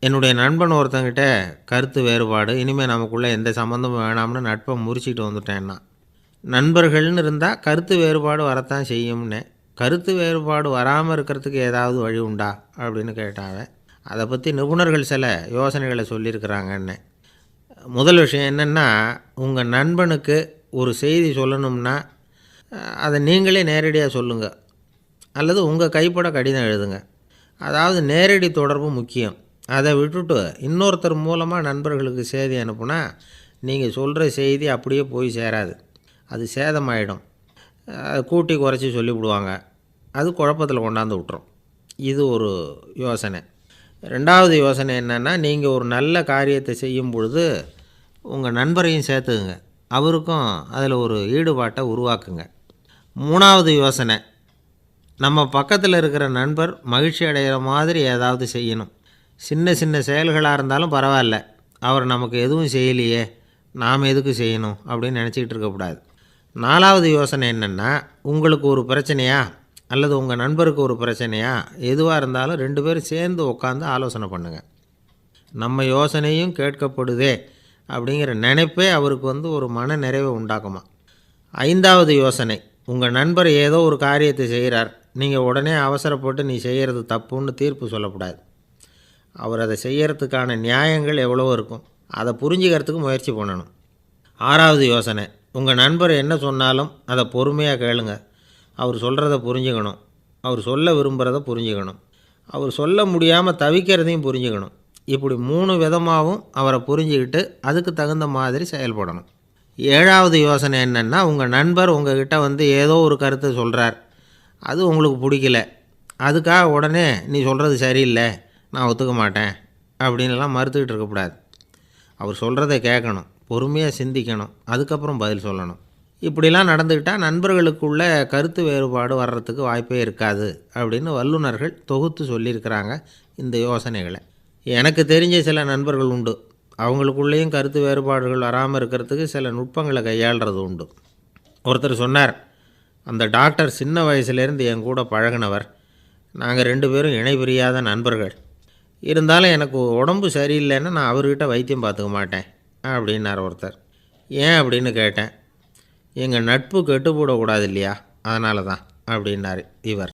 என்னுடைய நண்பன் ஒருத்தங்கிட்ட கருத்து வேறுபாடு, இனிமேல் நமக்குள்ளே எந்த சம்மந்தமும் வேணாம்னு நட்பை முறிச்சிட்டு வந்துட்டேன்னா. நண்பர்கள்னு இருந்தால் கருத்து வேறுபாடு வரத்தான் செய்யும்னே. கருத்து வேறுபாடு வராமல் இருக்கிறதுக்கு ஏதாவது வழி உண்டா அப்படின்னு கேட்டாவே. அதை பற்றி நிபுணர்கள் சில யோசனைகளை சொல்லியிருக்கிறாங்கன்னு. முதல் விஷயம் என்னென்னா, உங்கள் நண்பனுக்கு ஒரு செய்தி சொல்லணும்னா அதை நீங்களே நேரடியாக சொல்லுங்கள், அல்லது உங்கள் கைப்பட கடிதம் எழுதுங்க. அதாவது நேரடி தொடர்பு முக்கியம். அதை விட்டுட்டு இன்னொருத்தர் மூலமாக நண்பர்களுக்கு செய்தி அனுப்புனா நீங்கள் சொல்கிற செய்தி அப்படியே போய் சேராது, அது சேதமாயிடும். கூட்டி குறைச்சி சொல்லிவிடுவாங்க, அது குழப்பத்தில் கொண்டாந்து விட்டுரும். இது ஒரு யோசனை. ரெண்டாவது யோசனை என்னென்னா, நீங்கள் ஒரு நல்ல காரியத்தை செய்யும் பொழுது உங்கள் நண்பரையும் சேர்த்துக்குங்க, அவருக்கும் அதில் ஒரு ஈடுபாட்டை உருவாக்குங்க. மூணாவது யோசனை, நம்ம பக்கத்தில் இருக்கிற நண்பர் மகிழ்ச்சி அடைகிற மாதிரி ஏதாவது செய்யணும். சின்ன சின்ன செயல்களாக இருந்தாலும் பரவாயில்ல, அவர் நமக்கு எதுவும் செய்யலையே, நாம் எதுக்கு செய்யணும் அப்படின்னு நினச்சிக்கிட்டு இருக்கக்கூடாது. நாலாவது யோசனை என்னென்னா, உங்களுக்கு ஒரு பிரச்சனையா அல்லது உங்கள் நண்பருக்கு ஒரு பிரச்சனையா, எதுவாக இருந்தாலும் 2 பேரும் சேர்ந்து உட்காந்து ஆலோசனை பண்ணுங்கள். நம்ம யோசனையும் கேட்கப்படுதே அப்படிங்கிற நினைப்பே அவருக்கு ஒரு மன நிறைவை உண்டாக்குமா. ஐந்தாவது யோசனை, உங்கள் நண்பர் ஏதோ ஒரு காரியத்தை செய்கிறார், நீங்கள் உடனே அவசரப்பட்டு நீ செய்கிறது தப்புன்னு தீர்ப்பு சொல்லக்கூடாது. அவர் அதை செய்யறதுக்கான நியாயங்கள் எவ்வளவோ இருக்கும். அதை புரிஞ்சுக்கிறதுக்கு முயற்சி பண்ணணும். 6வது யோசனை, உங்கள் நண்பர் என்ன சொன்னாலும் அதை பொறுமையாக கேளுங்க. அவர் சொல்கிறத புரிஞ்சுக்கணும். அவர் சொல்ல விரும்புகிறத புரிஞ்சுக்கணும். அவர் சொல்ல முடியாமல் தவிக்கிறதையும் புரிஞ்சுக்கணும். இப்படி 3 விதமாகவும் அவரை புரிஞ்சுக்கிட்டு அதுக்கு தகுந்த மாதிரி செயல்படணும். 7வது யோசனை என்னென்னா, உங்கள் நண்பர் உங்ககிட்ட வந்து ஏதோ ஒரு கருத்தை சொல்கிறார், அது உங்களுக்கு பிடிக்கல. அதுக்காக உடனே நீ சொல்கிறது சரியில்லை, நான் ஒத்துக்க மாட்டேன் அப்படின்லாம் மறுத்துக்கிட்டு இருக்கக்கூடாது. அவர் சொல்கிறத கேட்கணும், பொறுமையாக சிந்திக்கணும், அதுக்கப்புறம் பதில் சொல்லணும். இப்படிலாம் நடந்துக்கிட்டால் நண்பர்களுக்குள்ள கருத்து வேறுபாடு வர்றதுக்கு வாய்ப்பே இருக்காது அப்படின்னு வல்லுநர்கள் தொகுத்து சொல்லியிருக்கிறாங்க இந்த யோசனைகளை. எனக்கு தெரிஞ்ச சில நண்பர்கள் உண்டு. அவங்களுக்குள்ளேயும் கருத்து வேறுபாடுகள் வராமல் இருக்கிறதுக்கு சில நுட்பங்களை கையாளுறது உண்டு. ஒருத்தர் சொன்னார், அந்த டாக்டர் சின்ன வயசுலேருந்து என் கூட பழகினவர். நாங்கள் 2 பேரும் இணை பிரியாத நண்பர்கள். இருந்தாலும் எனக்கு உடம்பு சரியில்லைன்னா நான் அவர்கிட்ட வைத்தியம் பார்த்துக்க மாட்டேன் அப்படின்னார் ஒருத்தர். ஏன் அப்படின்னு கேட்டேன். எங்கள் நட்பு கெட்டுப்போடக்கூடாது இல்லையா, அதனால தான் அப்படின்னார் இவர்.